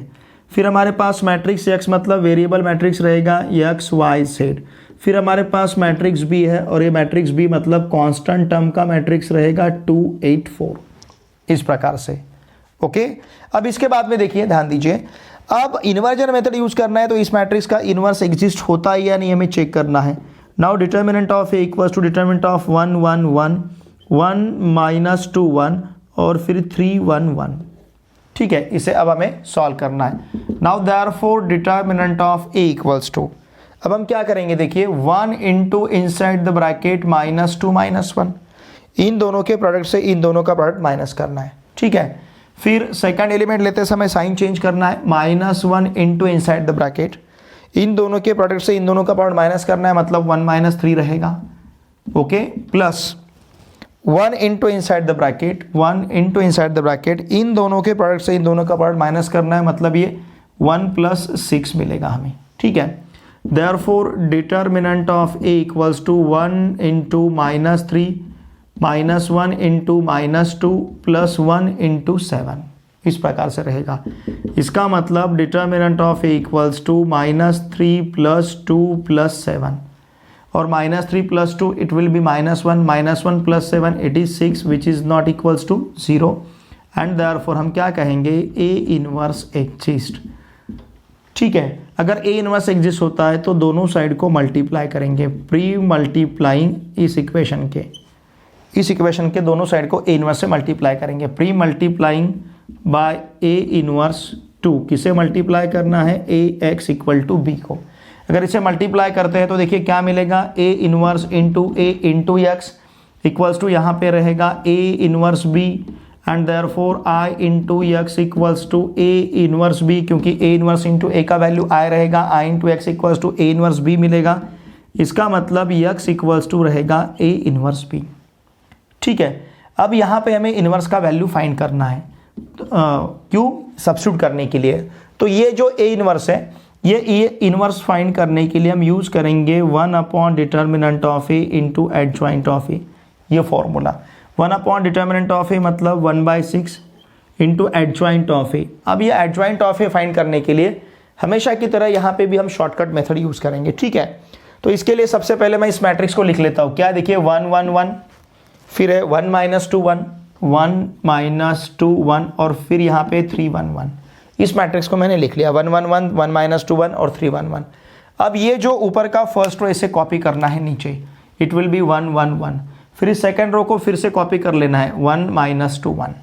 फिर हमारे पास मैट्रिक्स x मतलब वेरिएबल मैट्रिक्स रहेगा x y z। फिर हमारे पास मैट्रिक्स b है और ये मैट्रिक्स b मतलब कांस्टेंट टर्म का मैट्रिक्स रहेगा 2 8 4, इस प्रकार से, ओके। अब इसके बाद में देखिए, ध्यान दीजिए, अब इन्वर्जन मेथड यूज करना है तो इस मैट्रिक्स का इन्वर्स एग्जिस्ट होता है या नहीं हमें चेक करना है। Now determinant of a = determinant of 1 1 1 1 - 2 1 और फिर 3 1 1, ठीक है। इसे अब हमें सॉल्व करना है। Now therefore determinant of a = अब हम क्या करेंगे, देखिए 1 * इनसाइड द ब्रैकेट -2 -1, इन दोनों के प्रोडक्ट से इन दोनों का प्रोडक्ट माइनस करना है, ठीक है। फिर सेकंड एलिमेंट लेते समय साइन चेंज करना है, -1 * इनसाइड द ब्रैकेट, इन दोनों के प्रोडक्ट से इन दोनों का प्रोडक्ट माइनस करना है, मतलब 1 - 3 रहेगा, okay, plus 1 * inside the bracket, 1 * inside the bracket, इन दोनों के प्रोडक्ट से इन दोनों का प्रोडक्ट माइनस करना है, मतलब ये 1 + 6 मिलेगा हमें, ठीक है। देयरफॉर डिटर्मिनेंट ऑफ a = 1 * -3 -1 * -2 + 1 * 7, इस प्रकार से रहेगा। इसका मतलब डिटर्मिनेंट ऑफ a = -3 + 2 + 7, और -3 + 2 it will be -1 -1 + 7 it is 6 which is not equals to 0, and therefore हम क्या कहेंगे, a इनवर्स एग्जिस्ट। ठीक है, अगर ए इनवर्स एग्जिस्ट होता है तो दोनों साइड को मल्टीप्लाई करेंगे, प्री मल्टीप्लाइंग इस इक्वेशन के दोनों साइड को ए इनवर्स से मल्टीप्लाई करेंगे, pre multiplying by A inverse 2, किसे मल्टीप्लाई करना है, ए एक्स इक्वल टू बी को। अगर इसे मल्टीप्लाई करते हैं तो देखिए क्या मिलेगा, A inverse into A into X equals to यहाँ पे रहेगा A inverse B and therefore I into X equals to A inverse B, क्योंकि ए इनवर्स इंटू ए का वैल्यू आई रहेगा, I into X equals to A inverse B मिलेगा। इसका मतलब x equals to रहेगा ए इनवर्स बी। ठीक है, अब यहाँ पे हमें इनवर्स का वैल्यू फाइंड करना है, क्यों, सब्स्टिट्यूट करने के लिए। तो ये जो ए इनवर्स है, ये इनवर्स फाइंड करने के लिए हम यूज़ करेंगे 1 upon determinant of A into adjoint of A, ये formula 1 upon determinant of A मतलब 1/6 इंटू एडजॉइंट ऑफ ए। अब ये एडजॉइंट ऑफ ए फाइंड करने के लिए हमेशा की तरह यहाँ पे भी हम शॉर्टकट मेथड यूज़ करेंगे। ठीक है, तो इसके लिए सबसे पहले मैं इस मैट्रिक्स को लिख लेता हूँ। क्या देखिए 1 1 1, फिर है 1 - 2 1, 1 - 2 1 और फिर यहाँ पे 3 1 1। इस मैट्रिक्स को मैंने लिख लिया 1 1 1, 1 - 2 1 और 3 1 1। अब ये जो ऊपर का फर्स्ट रो इसे कॉपी करना है नीचे, इट विल बी 1 1 1। फिर इस सेकंड रो को फिर से कॉपी कर लेना है 1 - 2 1।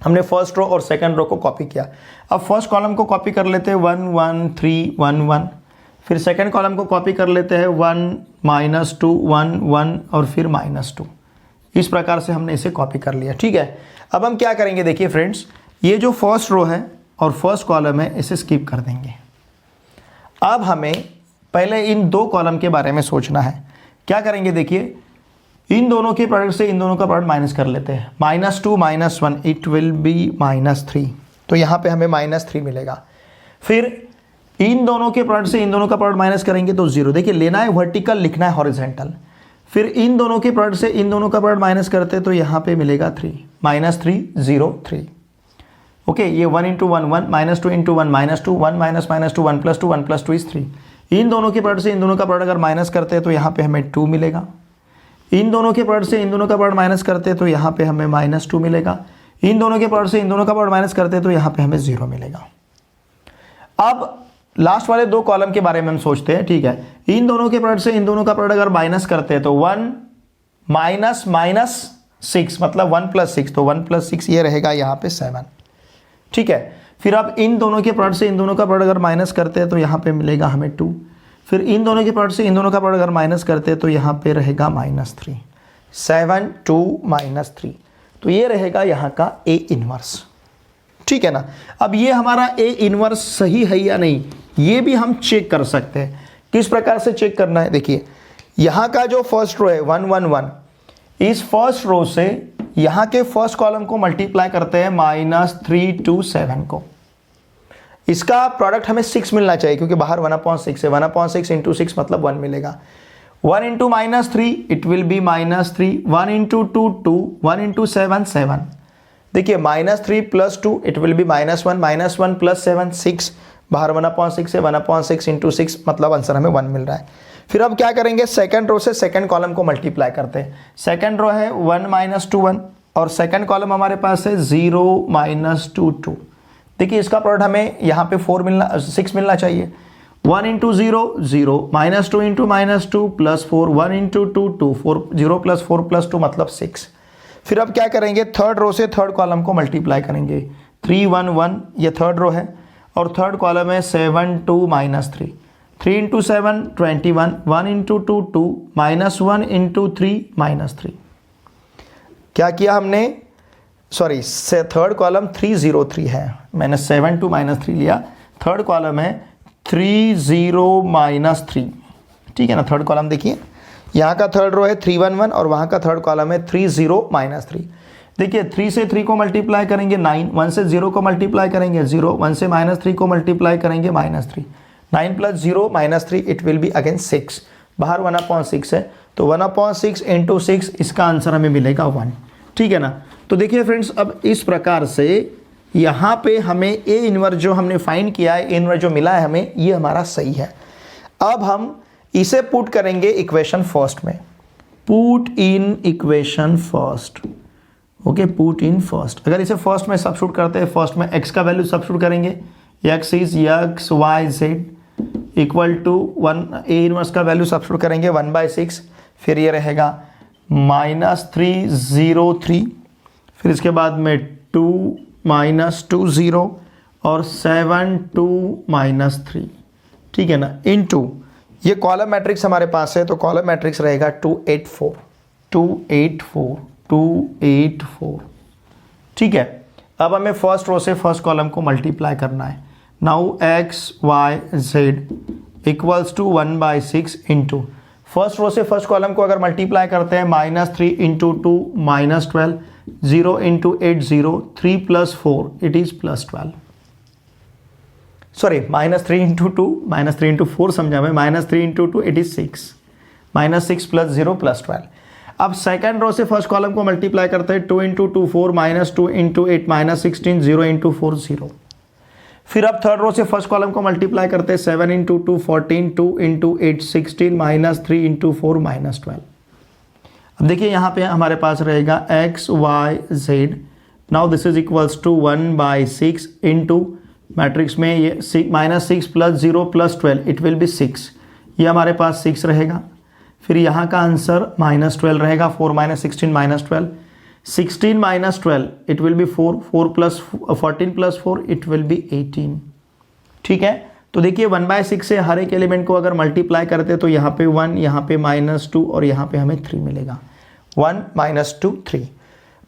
हमने फर्स्ट रो और सेकंड रो को कॉपी किया। अब फर्स्ट कॉलम को कॉपी कर लेते हैं 1 1 3 1 1, फिर सेकंड कॉलम को कॉपी कर लेते हैं 1 - 2 1 1 और फिर -2। इस प्रकार से हमने इसे कॉपी कर लिया। ठीक है, अब हम क्या करेंगे, देखिए फ्रेंड्स, ये जो फर्स्ट रो है और फर्स्ट कॉलम है इसे स्किप कर देंगे। अब हमें पहले इन दो कॉलम के बारे में सोचना है। क्या करेंगे, देखिए इन दोनों के प्रोडक्ट से इन दोनों का प्रोडक्ट माइनस कर लेते हैं, -2 - 1 इट विल बी -3, तो यहाँ पे हमें -3 मिलेगा। फिर इन दोनों के प्रोडक्ट से इन दोनों का प्रोडक्ट माइनस करेंगे तो 0। देखिए लेना है वर्टिकल, लिखना है हॉरिजॉन्टल। फिर इन दोनों के प्रोडक्ट से इन दोनों का प्रोडक्ट माइनस करते तो यहाँ पे मिलेगा 3, -3 0 3। ओके, ये 1 × 1 1, -2 × 1 -2, 1 - -2 1 + 2 1 + 2 is 3। इन दोनों के प्रोडक्ट से इन दोनों का प्रोडक्ट अगर माइनस करते हैं तो यहाँ पे हमें 2 मिलेगा। इन दोनों के प्रोडक्ट से इन दोनों का प्रोडक्ट माइनस करते हैं तो यहाँ पे हमें -2 मिलेगा। इन दोनों के प्रोडक्ट से इन दोनों का प्रोडक्ट माइनस करते हैं तो यहाँ पे हमें 0 मिलेगा। अब लास्ट वाले दो कॉलम के बारे में हम सोचते हैं। ठीक है, इन दोनों के प्रोडक्ट से इन दोनों का प्रोडक्ट अगर माइनस करते हैं तो 1 - -6 मतलब 1 + 6, तो 1 + 6 ये रहेगा यहाँ पे 7। ठीक है, फिर अब इन दोनों के प्रोडक्ट से इन दोनों का प्रोडक्ट अगर माइनस करते हैं तो यहाँ पे मिलेगा हमें 2। फिर इन दोनों के प्रोडक्ट से इन दोनों का प्रोडक्ट अगर माइनस करते हैं तो यहाँ पे रहेगा -3, 7 2 -3, तो ये रहेगा यहाँ का ए इनवर्स। ठीक है ना। अब ये हमारा ए इनवर्स सही है या नहीं, ये भी हम चेक कर सकते हैं। किस प्रकार से चेक करना है, देखिए यहाँ का जो फर्स्ट रो है 1 1 1, इस फर्स्ट रो से यहाँ के फर्स्ट कॉलम को मल्टीप्लाई करते हैं -3 2 7 को। इसका प्रोडक्ट हमें 6 मिलना चाहिए क्योंकि बाहर 1/6 है, 1/6 × 6 मतलब 1 मिलेगा। 1 × -3 इट विल बी -3, 1 × 2 2, 1 × 7 7। देखिए -3 + 2 इट विल बी -1, -1 + 7 6, बाहर 1/6 है, 1/6 × 6 मतलब आंसर हमें 1 मिल रहा है। फिर अब क्या करेंगे, सेकंड रो से सेकंड कॉलम को मल्टीप्लाई करते हैं। सेकंड रो है 1 - 2 1 और सेकंड कॉलम हमारे पास है 0 - 2 2। देखिए इसका प्रोडक्ट हमें यहाँ पे 6 मिलना चाहिए। 1 × 0 0, -2 × -2 +4, 1 × 2 2, 4 0 + 4 + 2 मतलब 6। फिर अब क्या करेंगे, थर्ड रो से थर्ड कॉलम को मल्टीप्लाई करेंगे। 3 1 1 ये थर्ड रो है और थर्ड कॉलम है 7 2 -3, 3 × 7 21, 1 × 2 2, -1 × 3 -3। क्या किया हमने, सॉरी थर्ड कॉलम 3 0 3 है, मैंने 7 2 -3 लिया। थर्ड कॉलम है 3 0 -3। ठीक है ना, थर्ड कॉलम देखिए यहाँ का थर्ड रो है 3 1 1 और वहाँ का थर्ड कॉलम है 3 0 -3। देखिए 3 से 3 को मल्टीप्लाई करेंगे 9, 1 से 0 को मल्टीप्लाई करेंगे 0, 1 से -3 को मल्टीप्लाई करेंगे -3, 9 + 0 -3 इट विल बी अगेन 6, बाहर 1/6 है तो 1/6 × 6 इसका आंसर हमें मिलेगा 1। ठीक है ना। तो देखिए फ्रेंड्स, अब इस प्रकार से यहाँ पे हमें ए इनवर्स जो हमने फाइंड किया है, ए इनवर्स जो मिला है हमें, ये हमारा सही है। अब हम इसे पुट करेंगे इक्वेशन फर्स्ट में, put in equation first. Okay, put in first. अगर इसे फर्स्ट में सब्स्टिट्यूट करते हैं, फर्स्ट में x का वैल्यू सब्स्टिट्यूट करेंगे, X is X Y Z equal to 1, A inverse का वैल्यू सब्स्टिट्यूट करेंगे 1/6, फिर ये रहेगा -303, फिर इसके बाद में 2 -2 0 और 7 2 -3, ठीक है ना, इनटू ये कॉलम मैट्रिक्स हमारे पास है, तो कॉलम मैट्रिक्स रहेगा 284 284 284, ठीक है। अब हमें फर्स्ट रो से फर्स्ट कॉलम को मल्टीप्लाई करना है। Now X Y Z equals to 1/6 into first row से फर्स्ट कॉलम को अगर मल्टीप्लाई करते हैं -3 into 2 -12, 0 into 8 0, 3 + 4 it is +12, sorry -3 into 2 -3 into 4 समझा मैं, -3 इंटू 2 इट इज 6, -6 + 0 +12। अब सेकंड रो से फर्स्ट कॉलम को मल्टीप्लाई करते हैं 2 इंटू 2 4, -2 इंटू 8 -16, 0 इंटू 4 0। फिर अब थर्ड रो से फर्स्ट कॉलम को मल्टीप्लाई करते हैं 7 इंटू 2 14, 2 इंटू 8 16, -3 इंटू 4 -12। अब देखिए यहाँ पे हमारे पास रहेगा X Y Z, now this is equals to 1/6 into matrix में ये -6 + 0 + 12 इट विल बी 6, ये हमारे पास 6 रहेगा। फिर यहाँ का आंसर -12 रहेगा, 4 - 16 -12, 16 - 12 it will B 4, 14 + 4 it will B 18, ठीक है। तो देखिए 1/6 से हर एक एलिमेंट को अगर मल्टीप्लाई करते तो यहाँ पे 1, यहाँ पे -2 और यहाँ पे हमें 3 मिलेगा, 1 - 2 3।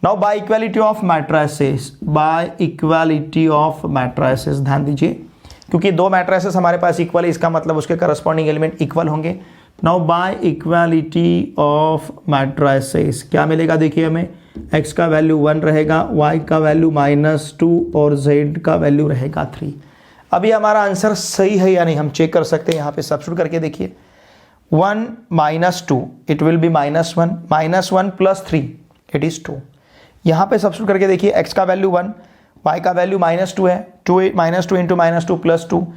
Now by equality of matrices, by equality of matrices ध्यान दीजिए, क्योंकि दो मैट्रिसेस हमारे पास इक्वल है, इसका मतलब उसके करस्पॉन्डिंग एलिमेंट इक्वल होंगे। Now by equality of matrices क्या मिलेगा, देखिए हमें x का वैल्यू 1 रहेगा, y का वैल्यू -2 और z का वैल्यू रहेगा 3। अब ये हमारा आंसर सही है या नहीं हम चेक कर सकते हैं, यहाँ पे सब्स्टिट्यूट करके देखिए 1 - 2 it will be -1, -1 + 3 it is 2। यहाँ पे सब्स्टिट्यूट करके देखिए x का वैल्यू 1, y का वैल्यू -2 है, -2 इंटू -2 + 2,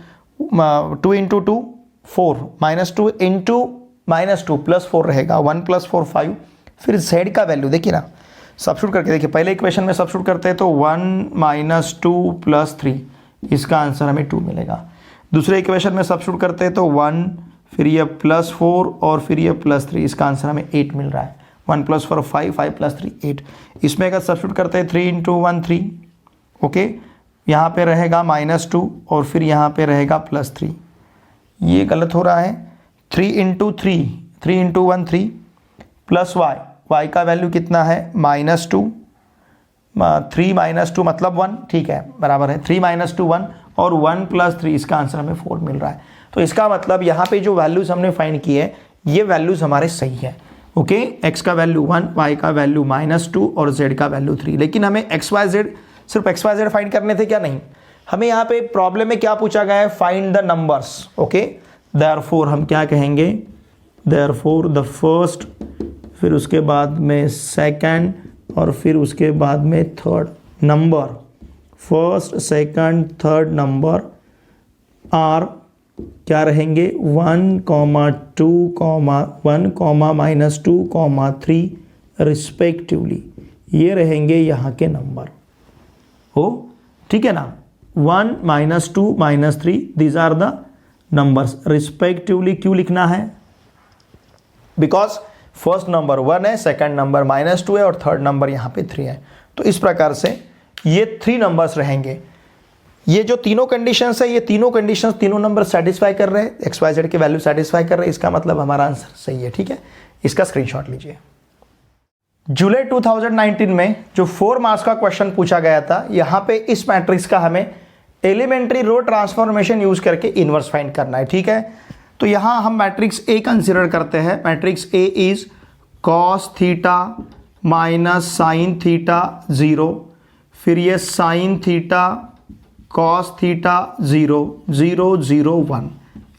2 इंटू 2 4, -2 इंटू -2 + 4 रहेगा, 1 + 4 5। फिर z का वैल्यू देखिए ना, सब्स्टिट्यूट करके देखिए, पहले इक्वेशन में सब्स्टिट्यूट करते हैं तो 1 - 2 + 3, इसका आंसर हमें 2 मिलेगा। दूसरे इक्वेशन में सब्स्टिट्यूट करते हैं तो 1, फिर ये +4 और फिर ये +3, इसका आंसर हमें 8 मिल रहा है, 1 + 4 5, 5 + 3 8। इसमें अगर सब्स्टिट्यूट करते हैं 3 इंटू 1 3, ओके, यहाँ पे रहेगा -2 और फिर यहाँ पे रहेगा +3, ये गलत हो रहा है, 3 इंटू 3, 3 इंटू 1 3 प्लस y का वैल्यू कितना है -2, 3 - 2 मतलब 1, ठीक है, बराबर है 3 - 2 1 और 1 + 3, इसका आंसर हमें 4 मिल रहा है। तो इसका मतलब यहाँ पे जो वैल्यूज हमने फाइंड किए हैं ये वैल्यूज हमारे सही है, ओके। x का वैल्यू 1, y का वैल्यू -2 और z का वैल्यू 3। लेकिन हमें XYZ सिर्फ XYZ फाइंड करने थे क्या, नहीं, हमें यहाँ पे प्रॉब्लम में क्या पूछा गया है, find the numbers, okay. Therefore हम क्या कहेंगे, देयरफॉर द फर्स्ट, फिर उसके बाद में सेकंड और फिर उसके बाद में third number, first second third number are क्या रहेंगे 1, 2, 1, -2, 3 रिस्पेक्टिवली, ये रहेंगे यहाँ के नंबर हो, ठीक है ना। 1, -2, -3 these are the numbers respectively. क्यों लिखना है, बिकॉज फर्स्ट नंबर 1 है, सेकंड नंबर -2 है और थर्ड नंबर यहाँ पे 3 है। तो इस प्रकार से ये 3 नंबर्स रहेंगे। ये जो तीनों कंडीशंस है, ये तीनों कंडीशंस तीनों नंबर सेटिस्फाई कर रहे हैं, XYZ के वैल्यू सेटिस्फाई कर रहे हैं, इसका मतलब हमारा आंसर सही है, ठीक है। इसका स्क्रीनशॉट लीजिए। जुलाई 2019 में जो 4 मार्क्स का क्वेश्चन पूछा गया था, यहाँ पे इस मैट्रिक्स का हमें एलिमेंट्री रो ट्रांसफॉर्मेशन यूज करके इनवर्स फाइंड करना है, ठीक है। तो यहाँ हम मैट्रिक्स ए कंसिडर करते हैं। Matrix A is cos theta -sin theta 0, फिर ये sin थीटा cos थीटा 0 0 0 1,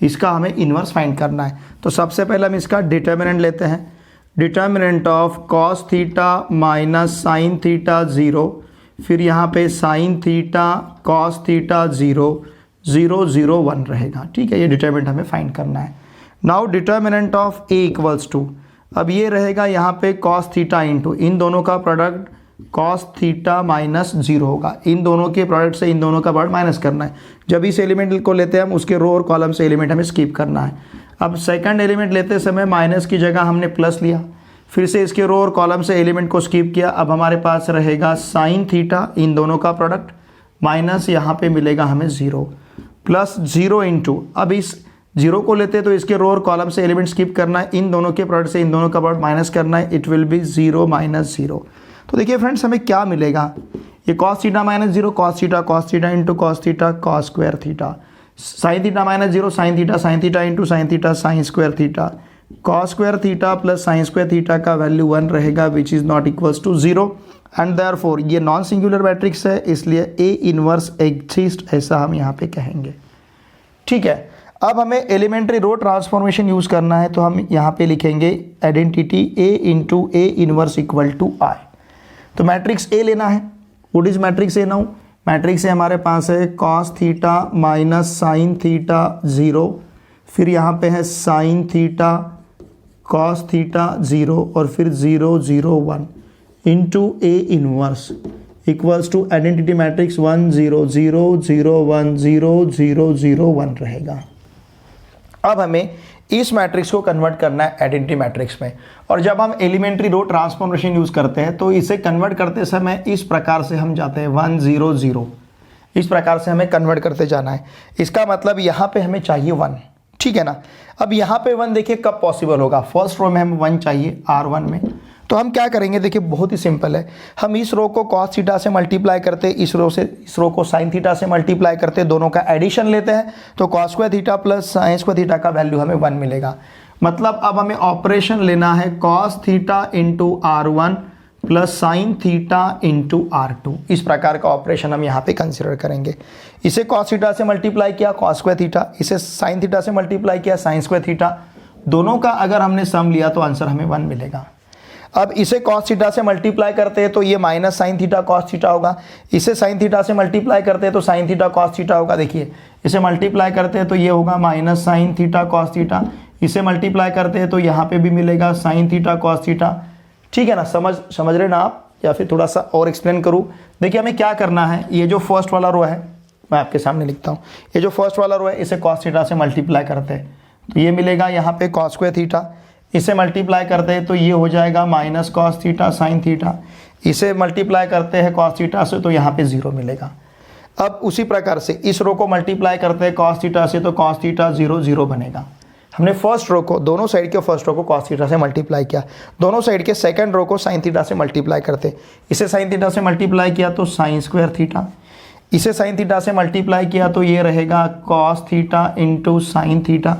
इसका हमें इनवर्स फाइंड करना है। तो सबसे पहले हम इसका डिटर्मिनेंट लेते हैं, determinant of cos theta -sin theta 0, फिर यहाँ पे sin थीटा cos थीटा 0 0 0 1 रहेगा, ठीक है। ये डिटर्मिनेंट हमें फाइंड करना है। Now determinant of a equals to, अब ये रहेगा यहाँ पे cos थीटा इंटू इन दोनों का प्रोडक्ट कॉस थीटा माइनस 0 होगा। इन दोनों के प्रोडक्ट से इन दोनों का प्रोडक्ट माइनस करना है। जब इस एलिमेंट को लेते हैं हम, उसके रो और कॉलम से एलिमेंट हमें स्किप करना है। अब सेकंड एलिमेंट लेते समय माइनस की जगह हमने प्लस लिया, फिर से इसके रो और कॉलम से एलिमेंट को स्किप किया। अब हमारे पास रहेगा साइन थीटा, इन दोनों का प्रोडक्ट, माइनस यहाँ पे मिलेगा हमें 0, प्लस 0 इंटू, अब इस 0 को लेते हैं तो इसके रो और कॉलम से एलिमेंट स्किप करना है, इन दोनों के प्रोडक्ट से इन दोनों का प्रोडक्ट माइनस करना है, इट विल बी 0 माइनस 0। तो देखिए फ्रेंड्स हमें क्या मिलेगा, ये cos theta minus 0 cos theta into cos theta cos square theta, sine theta minus 0 sine theta into sine theta sine square theta, cos square theta plus sine square theta का value 1 रहेगा which is not equals to 0 and therefore ये non singular matrix है, इसलिए ए inverse exist ऐसा हम यहाँ पे कहेंगे। ठीक है, अब हमें एलिमेंट्री रो ट्रांसफॉर्मेशन यूज़ करना है, तो हम यहाँ पे लिखेंगे identity A into A inverse equal to I. तो मैट्रिक्स ए लेना है, what is matrix A now, matrix A हमारे पास है cos theta minus sine theta 0, फिर यहाँ पे है साइन थीटा कॉस थीटा 0 और फिर 0 0 1 into A inverse equals to identity matrix 1 0 0 0 1 0 0 0 1 रहेगा। अब हमें इस मैट्रिक्स को कन्वर्ट करना है आइडेंटिटी मैट्रिक्स में, और जब हम एलिमेंट्री रो ट्रांसफॉर्मेशन यूज़ करते हैं तो इसे कन्वर्ट करते समय इस प्रकार से हम जाते हैं 1 0 0, इस प्रकार से हमें कन्वर्ट करते जाना है। इसका मतलब यहाँ पे हमें चाहिए 1, ठीक है ना। अब यहाँ पे 1 देखिए कब पॉसिबल होगा, फर्स्ट रो में हमें 1 चाहिए R1 में, तो हम क्या करेंगे, देखिए बहुत ही सिंपल है, हम इस रो को कॉस थीटा से मल्टीप्लाई करते, इस रो को साइन थीटा से मल्टीप्लाई करते, दोनों का एडिशन लेते हैं तो cos square theta plus sine square theta का वैल्यू हमें 1 मिलेगा। मतलब अब हमें ऑपरेशन लेना है cos theta into R1 plus sine theta into R2, इस प्रकार का ऑपरेशन हम यहाँ पे कंसिडर करेंगे। इसे कॉस थीटा से मल्टीप्लाई किया कॉस स्क्वायर थीटा, इसे साइन थीटा से मल्टीप्लाई किया साइन स्क्वायर थीटा, दोनों का अगर हमने सम लिया तो आंसर हमें 1 मिलेगा। अब इसे कॉस थीटा से मल्टीप्लाई करते हैं तो ये minus sine theta cos theta होगा, इसे साइन थीटा से मल्टीप्लाई करते हैं तो साइन थीटा कॉस थीटा होगा। देखिए इसे मल्टीप्लाई करते हैं तो ये होगा minus sine theta cos theta, इसे मल्टीप्लाई करते हैं तो यहाँ पे भी मिलेगा साइन थीटा कॉस थीटा। ठीक है ना, समझ रहे ना आप, या फिर थोड़ा सा और एक्सप्लेन करूँ। देखिए हमें क्या करना है, ये जो फर्स्ट वाला रो है मैं आपके सामने लिखता हूँ, ये जो फर्स्ट वाला रो है इसे कॉस थीटा से मल्टीप्लाई करते हैं तो ये मिलेगा यहाँ पे कॉस स्क्वायर थीटा, इसे मल्टीप्लाई करते हैं तो ये हो जाएगा minus cos theta sine theta, इसे मल्टीप्लाई करते हैं कॉस थीटा से तो यहाँ पे 0 मिलेगा। अब उसी प्रकार से इस रो को मल्टीप्लाई करते हैं कॉस थीटा से तो कॉस थीटा 0 0 बनेगा। हमने फर्स्ट रो को, दोनों साइड के फर्स्ट रो को कॉस थीटा से मल्टीप्लाई किया, दोनों साइड के सेकंड रो को साइन थीटा से मल्टीप्लाई करते, इसे साइन थीटा से मल्टीप्लाई किया तो साइन स्क्वायर थीटा, इसे साइन थीटा से मल्टीप्लाई किया तो ये रहेगा cos theta into sine theta,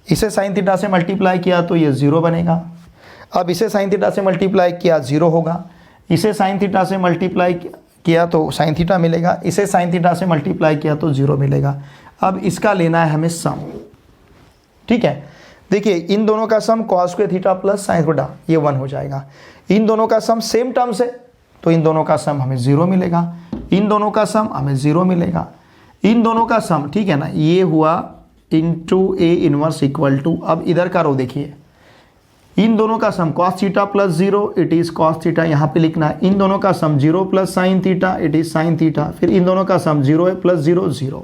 इसे साइन थीटा से मल्टीप्लाई किया तो ये 0 बनेगा। अब इसे साइन थीटा से मल्टीप्लाई किया 0 होगा, इसे साइन थीटा से मल्टीप्लाई किया तो साइन थीटा मिलेगा, इसे साइन थीटा से मल्टीप्लाई किया तो 0 मिलेगा। अब इसका लेना है हमें सम, ठीक है। देखिए इन दोनों का sum cos square theta plus sine theta ये 1 हो जाएगा, इन दोनों का सम सेम टर्म्स है तो इन दोनों का सम हमें 0 मिलेगा, इन दोनों का सम हमें 0 मिलेगा, इन दोनों का सम, ठीक है ना, ये हुआ into A inverse equal to, अब इधर का रो देखिए, इन दोनों का sum cos theta plus 0 it is cos theta, यहाँ पे लिखना है, इन दोनों का sum 0 plus sine theta it is sine theta, फिर इन दोनों का सम 0 है प्लस 0 0।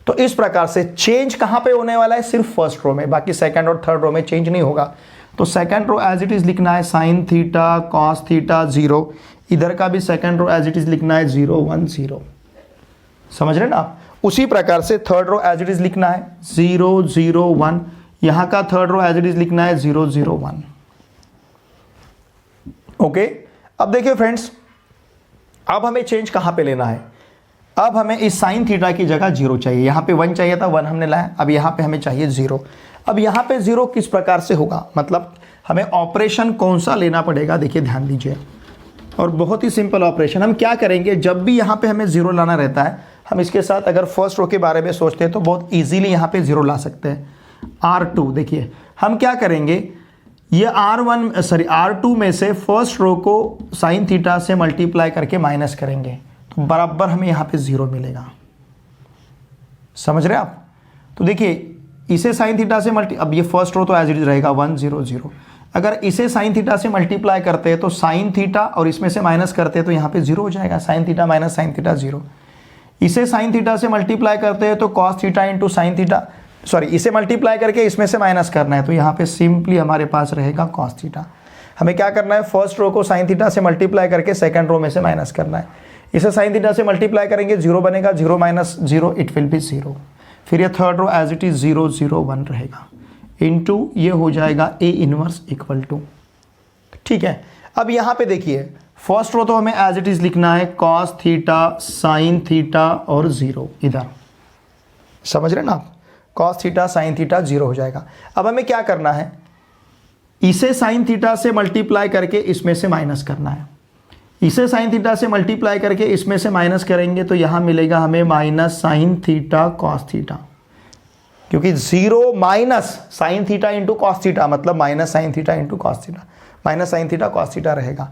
तो इस प्रकार से चेंज कहाँ पे होने वाला है, सिर्फ फर्स्ट रो में, बाकी सेकंड और थर्ड रो में चेंज नहीं होगा। तो second row as it is लिखना है साइन थीटा कॉस थीटा 0, इधर का भी second row as it is लिखना है 0 1 0, समझ रहे ना आप। उसी प्रकार से third row as it is लिखना है 0 0 1, यहाँ का third row as it is लिखना है 0 0 1। ओके, अब देखिए फ्रेंड्स, अब हमें चेंज कहाँ पे लेना है, अब हमें इस साइन थीटा की जगह 0 चाहिए, यहाँ पे 1 चाहिए था, 1 हमने लाया, अब यहाँ पे हमें चाहिए 0। अब यहाँ पे 0 किस प्रकार से होगा, मतलब हमें ऑपरेशन कौन सा लेना पड़ेगा, देखिए ध्यान दीजिए, और बहुत ही सिंपल ऑपरेशन। हम क्या करेंगे, जब भी यहाँ पे हमें 0 लाना रहता है, हम इसके साथ अगर फर्स्ट रो के बारे में सोचते हैं तो बहुत इजीली यहाँ पे 0 ला सकते हैं। R2 देखिए हम क्या करेंगे, ये R2 में से फर्स्ट रो को साइन थीटा से मल्टीप्लाई करके माइनस करेंगे तो बराबर हमें यहाँ पे 0 मिलेगा, समझ रहे आप। तो देखिए इसे साइन थीटा से अब ये फर्स्ट रो तो एज इट इज रहेगा 1 0 0, अगर इसे साइन थीटा से मल्टीप्लाई करते हैं तो साइन थीटा और इसमें से माइनस करते हैं तो यहाँ पे जीरो हो जाएगा, sign theta minus sine theta zero. इसे साइन थीटा से मल्टीप्लाई करते हैं तो cos theta into sine theta, sorry इसे मल्टीप्लाई करके इसमें से माइनस करना है तो यहाँ पे सिंपली हमारे पास रहेगा कॉस थीटा। हमें क्या करना है, फर्स्ट रो को साइन थीटा से मल्टीप्लाई करके सेकंड रो में से माइनस करना है। इसे साइन थीटा से मल्टीप्लाई करेंगे, जीरो बनेगा, zero minus zero it will be zero. फिर ये third row as it is 0 0 1 रहेगा, इनटू ये हो जाएगा ए इनवर्स इक्वल टू, ठीक है। अब यहाँ पे देखिए फर्स्ट रो तो हमें एज इट इज लिखना है कॉस थीटा साइन थीटा और जीरो, इधर समझ रहे ना आप, cos theta sine theta zero हो जाएगा। अब हमें क्या करना है, इसे साइन थीटा से मल्टीप्लाई करके इसमें से माइनस करना है। इसे साइन थीटा से मल्टीप्लाई करके इसमें से माइनस करेंगे तो यहां मिलेगा हमें minus sine theta cos theta, क्योंकि zero minus sine theta into cos theta मतलब minus sine theta into cos theta, minus sine theta cos theta रहेगा।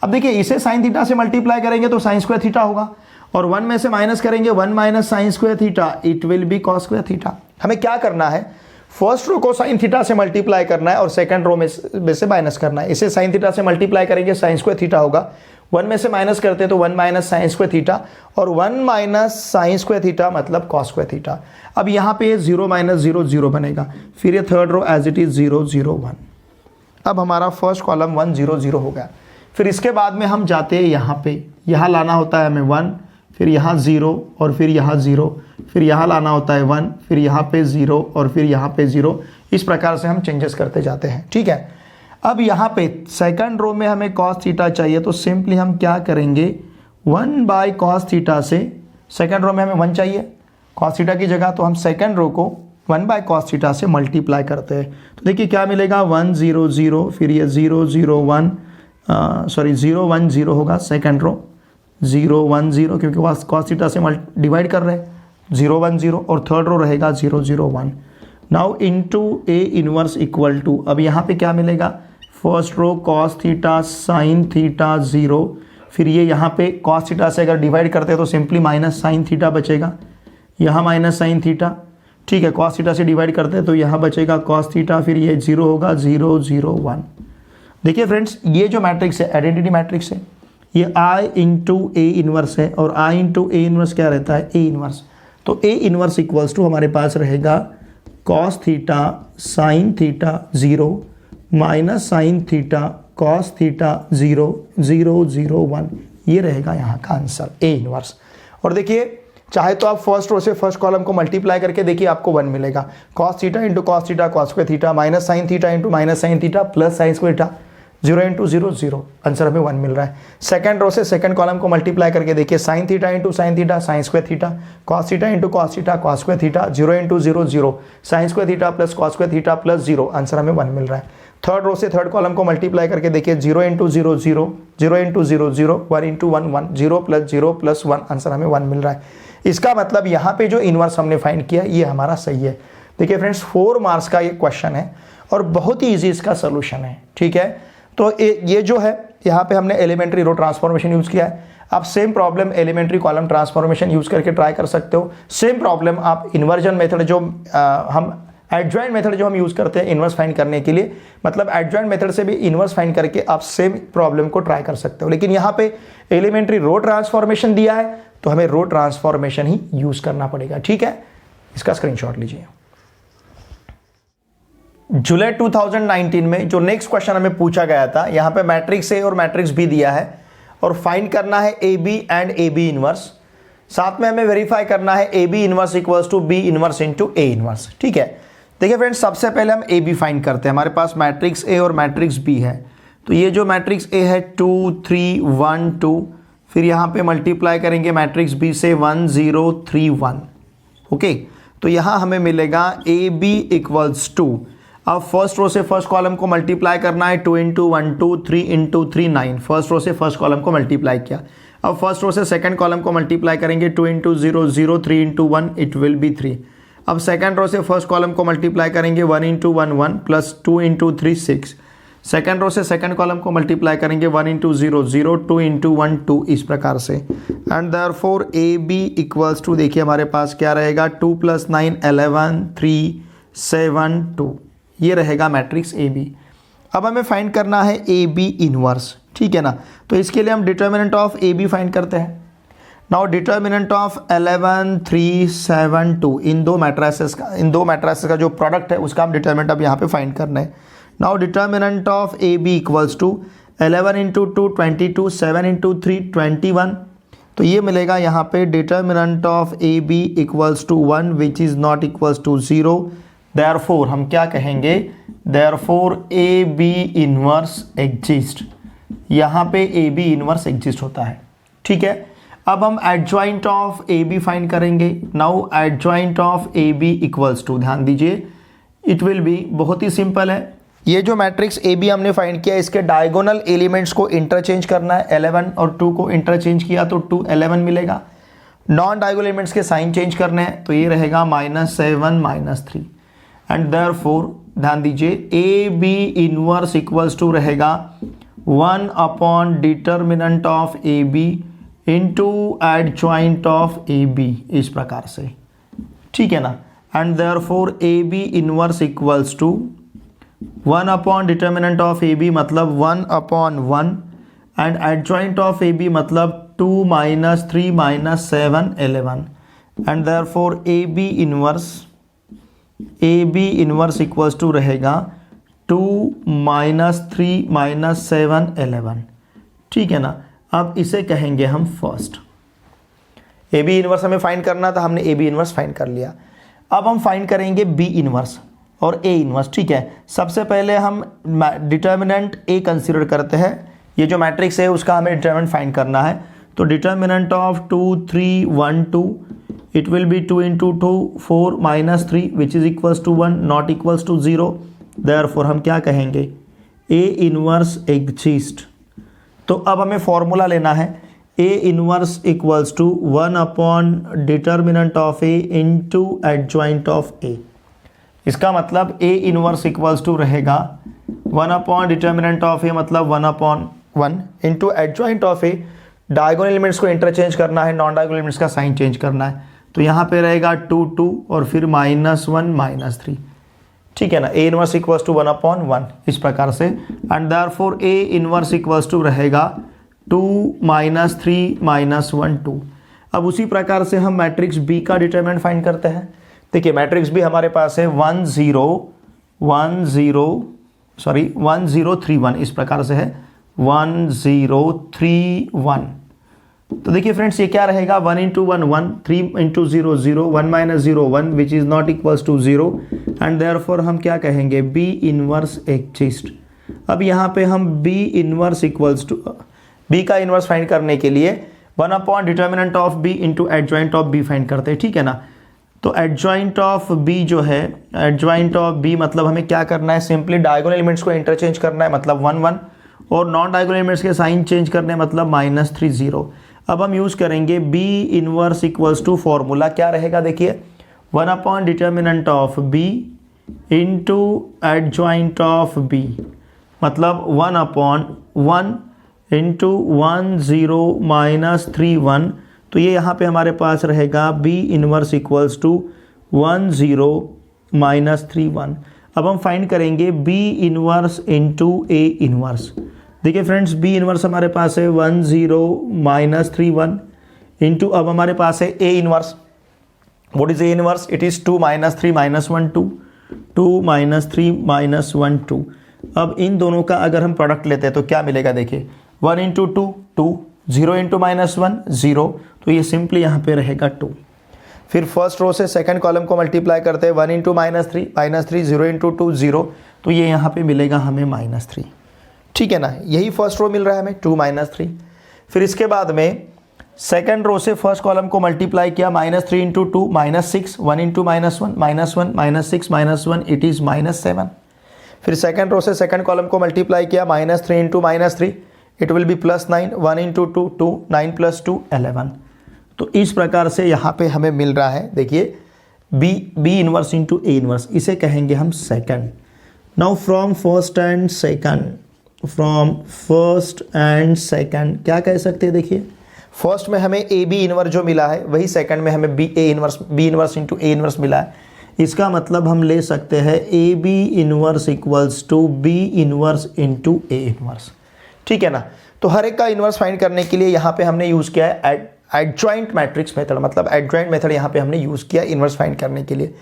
अब देखिए इसे साइन थीटा से मल्टीप्लाई करेंगे तो साइन स्क्वायर थीटा होगा, और 1 में से माइनस करेंगे 1 minus sign square theta it will B cos square theta. हमें क्या करना है, फर्स्ट रो को साइन थीटा से मल्टीप्लाई करना है और सेकंड रो में से माइनस करना है। इसे साइन थीटा से मल्टीप्लाई करेंगे साइन स्क्वायर थीटा होगा, 1 में से माइनस करते हैं तो 1 माइनस साइन स्क्वायर थीटा, और 1 माइनस साइन स्क्वायर थीटा मतलब कॉस स्क्वायर थीटा। अब यहाँ पे 0 माइनस 0 0 बनेगा, फिर ये third row as it is 0 0 1। अब हमारा फर्स्ट कॉलम 1 0 0 हो गया। फिर इसके बाद में हम जाते हैं यहाँ पे, यहाँ लाना होता है हमें 1, फिर यहाँ 0 और फिर यहाँ 0, फिर यहाँ लाना होता है 1, फिर यहाँ पे 0 और फिर यहाँ पे 0। इस प्रकार से हम चेंजेस करते जाते हैं, ठीक है। अब यहाँ पे सेकंड रो में हमें कॉस थीटा चाहिए तो सिंपली हम क्या करेंगे, 1 बाय कॉस थीटा से, सेकंड रो में हमें 1 चाहिए कॉस थीटा की जगह, तो हम सेकंड रो को 1 बाय कॉस थीटा से मल्टीप्लाई करते हैं। तो देखिए क्या मिलेगा, 1 0 0, फिर ये 0 0 1, सॉरी 0 1 0 होगा सेकंड रो, 0 1 0 क्योंकि कॉस थीटा से डिवाइड कर रहे हैं, 0 1 0, और थर्ड रो रहेगा 0 0 1। Now into A inverse equal to, अब यहाँ पे क्या मिलेगा, first row cos theta sine theta 0, फिर ये यहाँ पे कॉस थीटा से अगर डिवाइड करते हैं तो सिंपली माइनस साइन थीटा बचेगा, यहाँ माइनस साइन थीटा, ठीक है। कॉस थीटा से डिवाइड करते हैं तो यहाँ बचेगा कॉस थीटा, फिर ये 0 होगा 0 0 1। देखिए फ्रेंड्स ये जो मैट्रिक्स है आइडेंटिटी मैट्रिक्स है, ये I इंटू ए इनवर्स है, और I इंटू ए इनवर्स क्या रहता है, ए इनवर्स। तो ए इनवर्स इक्वल्स टू हमारे पास रहेगा cos theta sine theta 0 minus sine theta cos theta 0 0 0 1, ये रहेगा यहाँ का आंसर ए इनवर्स। और देखिए चाहे तो आप फर्स्ट रो से फर्स्ट कॉलम को मल्टीप्लाई करके देखिए आपको 1 मिलेगा, cos theta into cos theta cos square theta minus sine theta into minus sine theta plus sine square theta, 0 into 0 0, answer हमें 1 मिल रहा है। सेकंड रो से सेकंड कॉलम को मल्टीप्लाई करके देखिए, sign theta into sine theta sine square theta, cos theta into cos theta cos square theta, 0 into 0 0, sign square theta plus cos square theta plus 0, answer हमें 1 मिल रहा है। Third row से third column को multiply करके देखिए, 0 into 0 0, 0 into 0 0, 1 into 1 1, 0 plus 1, answer हमें 1 मिल रहा है। इसका मतलब यहाँ पे जो इनवर्स हमने फाइंड किया ये हमारा सही है। देखिए फ्रेंड्स 4 मार्क्स का ये क्वेश्चन है और बहुत ही ईजी इसका सोल्यूशन है, ठीक है। तो ये जो है यहाँ पे हमने एलिमेंट्री रो ट्रांसफॉर्मेशन यूज़ किया है। आप same problem elementary column transformation use करके ट्राई कर सकते हो। सेम प्रॉब्लम आप इन्वर्जन मेथड जो हम एडजॉइंट मेथड जो हम यूज़ करते हैं इन्वर्स फाइंड करने के लिए, मतलब एडजॉइंट मेथड से भी इन्वर्स फाइंड करके आप सेम प्रॉब्लम को ट्राई कर सकते हो। लेकिन यहाँ पे एलिमेंट्री रो ट्रांसफॉर्मेशन दिया है तो हमें रो ट्रांसफॉर्मेशन ही यूज़ करना पड़ेगा, ठीक है। इसका स्क्रीनशॉट लीजिए। जुलाई 2019 में जो नेक्स्ट क्वेश्चन हमें पूछा गया था, यहाँ पे मैट्रिक्स ए और मैट्रिक्स बी दिया है और फाइंड करना है A B and A B inverse. साथ में हमें वेरीफाई करना है A B inverse equals to B inverse into A inverse, ठीक है। देखिए फ्रेंड्स सबसे पहले हम ए बी फाइंड करते हैं। हमारे पास मैट्रिक्स ए और मैट्रिक्स बी है, तो ये जो मैट्रिक्स ए है 2 3 1 2, फिर यहाँ पे मल्टीप्लाई करेंगे मैट्रिक्स बी से 1 0 3 1, ओके। तो यहाँ हमें मिलेगा ए बी इक्वल्स टू, अब फर्स्ट रो से फर्स्ट कॉलम को मल्टीप्लाई करना है, 2 इंटू 1 2, 3 इंटू 3 9, फर्स्ट रो से फर्स्ट कॉलम को मल्टीप्लाई किया। अब फर्स्ट रो से सेकंड कॉलम को मल्टीप्लाई करेंगे, 2 into 0 0, 3 into 1 it will B 3। अब सेकंड रो से फर्स्ट कॉलम को मल्टीप्लाई करेंगे, 1 into 1 1 plus 2 into 3 6। Second row से सेकंड कॉलम को मल्टीप्लाई करेंगे, 1 इंटू 0 0, 2 इंटू 1 2, इस प्रकार से। And therefore A B equals to, देखिए हमारे पास क्या रहेगा, 2 प्लस 9 11 3 7 2, ये रहेगा मैट्रिक्स ए बी। अब हमें फाइंड करना है ए बी इनवर्स, ठीक है ना। तो इसके लिए हम determinant of A B find करते हैं। नाउ डिटर्मिनेंट ऑफ 11 3 7 2 इन दो मैट्रिसेस का जो प्रोडक्ट है उसका हम डिटर्मिनेंट अब यहाँ पे फाइंड करना है। Now determinant of A B equals to 11 into 2 22, 7 into 3 21। तो ये मिलेगा यहाँ पे determinant of A B equals to 1 which is not equals to 0। Therefore हम क्या कहेंगे, therefore A B inverse exist. यहाँ पे ए बी इनवर्स एग्जिस्ट होता है, ठीक है। अब हम adjoint of A B find करेंगे। Now adjoint of A B equals to, ध्यान दीजिए, इट विल बी, बहुत ही सिंपल है। ये जो मैट्रिक्स ए बी हमने फाइंड किया, इसके डायगोनल एलिमेंट्स को इंटरचेंज करना है। 11 और 2 को इंटरचेंज किया तो 2 11 मिलेगा। नॉन डायगोनल एलिमेंट्स के साइन चेंज करने हैं तो ये रहेगा -7 -3 एंड देयरफॉर ध्यान दीजिए A B inverse equals to रहेगा 1 upon determinant of A B into adjoint of A B, इस प्रकार से, ठीक है ना। And therefore A B inverse equals to 1 upon determinant of A B मतलब 1 upon 1 and adjoint of A B मतलब 2 -3 -7 11 and therefore A B inverse equals to रहेगा 2 -3 -7 11, ठीक है ना। अब इसे कहेंगे हम फर्स्ट। ए बी इनवर्स हमें फाइंड करना था, हमने ए बी इनवर्स फाइंड कर लिया। अब हम फाइंड करेंगे बी इनवर्स और ए इनवर्स, ठीक है। सबसे पहले हम डिटर्मिनेंट ए कंसीडर करते हैं। ये जो मैट्रिक्स है उसका हमें डिटर्मिनेंट फाइंड करना है। तो determinant of 2 3 1 2 it will be 2 into 2 4 -3 which is equals to 1 not equals to 0। Therefore हम क्या कहेंगे, ए इनवर्स एग्जिस्ट। तो अब हमें फॉर्मूला लेना है, A inverse equals to 1 upon determinant of A into adjoint of A. इसका मतलब ए इनवर्स इक्वल्स टू रहेगा 1 अपॉन डिटर्मिनेंट ऑफ ए मतलब 1 upon 1 into adjoint of A. Diagonal elements को इंटरचेंज करना है, नॉन डायगोनल एलिमेंट्स का sign change करना है। तो यहाँ पे रहेगा 2 2 और फिर -1 -3, ठीक है ना। A inverse equals to 1 upon 1 इस प्रकार से and therefore A inverse equals to रहेगा 2 -3 -1 2। अब उसी प्रकार से हम मैट्रिक्स बी का डिटर्मिनेंट फाइंड करते हैं। देखिए मैट्रिक्स भी हमारे पास है 1 0 3 1 इस प्रकार से है 1 0 3 1। तो देखिए फ्रेंड्स ये क्या रहेगा, 1 into 1 1 3 into 0 0 1 -0 1 which is not equals to 0 and therefore हम क्या कहेंगे, बी इनवर्स एग्जिस्ट। अब यहाँ पे हम B inverse equals to, B का इनवर्स फाइंड करने के लिए 1 upon determinant of B into adjoint of B find करते हैं, ठीक है ना। तो एडजॉइंट ऑफ बी जो है, एडजॉइंट ऑफ बी मतलब हमें क्या करना है, सिंपली डायगोनल एलिमेंट्स को इंटरचेंज करना है मतलब 1 1 और नॉन डायगोनल एलिमेंट्स के साइन चेंज करने मतलब -3 0। अब हम यूज़ करेंगे B inverse equals to, formula क्या रहेगा देखिए, 1 upon determinant of B into adjoint of B मतलब 1 अपॉन 1 इंटू 1 0 -3 1। तो ये यहाँ पे हमारे पास रहेगा बी इनवर्स इक्वल्स टू 1 0 -3 1। अब हम फाइंड करेंगे B inverse into A inverse. देखिए फ्रेंड्स बी इनवर्स हमारे पास है 1 0 -3 1 इंटू, अब हमारे पास है A inverse. What is A inverse, it is 2 -3 -1 2 2 -3 -1 2। अब इन दोनों का अगर हम प्रोडक्ट लेते हैं तो क्या मिलेगा, देखिए 1 इंटू 2 2 0 इंटू -1 0, तो ये सिंपली यहाँ पे रहेगा 2। फिर फर्स्ट रो से सेकंड कॉलम को मल्टीप्लाई करते हैं, 1 इंटू -3 0 इंटू 2 0, तो ये यहाँ पे मिलेगा हमें -3, ठीक है ना। यही फर्स्ट रो मिल रहा है हमें 2 -3। फिर इसके बाद में सेकंड रो से फर्स्ट कॉलम को मल्टीप्लाई किया, -3 इंटू 2 -6 1 इंटू -1 -6 -1 इट इज़ -7। फिर सेकंड रो से सेकंड कॉलम को मल्टीप्लाई किया, -3 into -3 it will B +9 1 into 2 2 9 + 2 11। तो इस प्रकार से यहाँ पे हमें मिल रहा है, देखिए B inverse into A inverse, इसे कहेंगे हम second. Now from first and second क्या कह सकते हैं, देखिए फर्स्ट में हमें ए बी इनवर्स जो मिला है वही सेकंड में हमें B inverse into A inverse मिला है। इसका मतलब हम ले सकते हैं A B inverse equals to B inverse into A inverse, ठीक है ना। तो हर एक का इनवर्स फाइंड करने के लिए यहाँ पे हमने यूज़ किया है एडजॉइंट मैट्रिक्स मेथड, मतलब एडजॉइंट मेथड यहाँ पे हमने यूज़ किया इनवर्स फाइंड करने के लिए।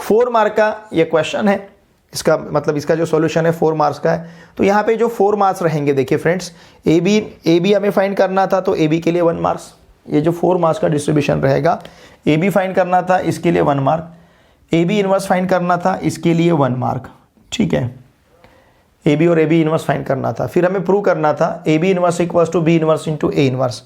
4 मार्क का ये क्वेश्चन है, इसका मतलब इसका जो सॉल्यूशन है 4 मार्क्स का है। तो यहाँ पे जो 4 मार्क्स रहेंगे, देखिए फ्रेंड्स, ए बी हमें फाइंड करना था तो ए बी के लिए 1 मार्क्स, ये जो 4 मार्क्स का डिस्ट्रीब्यूशन रहेगा, ए बी फाइंड करना था इसके लिए 1 mark, A B inverse find करना था इसके लिए 1 मार्क, ठीक है। ए बी और ए बी इनवर्स फाइंड करना था, फिर हमें प्रूव करना था A B inverse equals to B inverse into A inverse.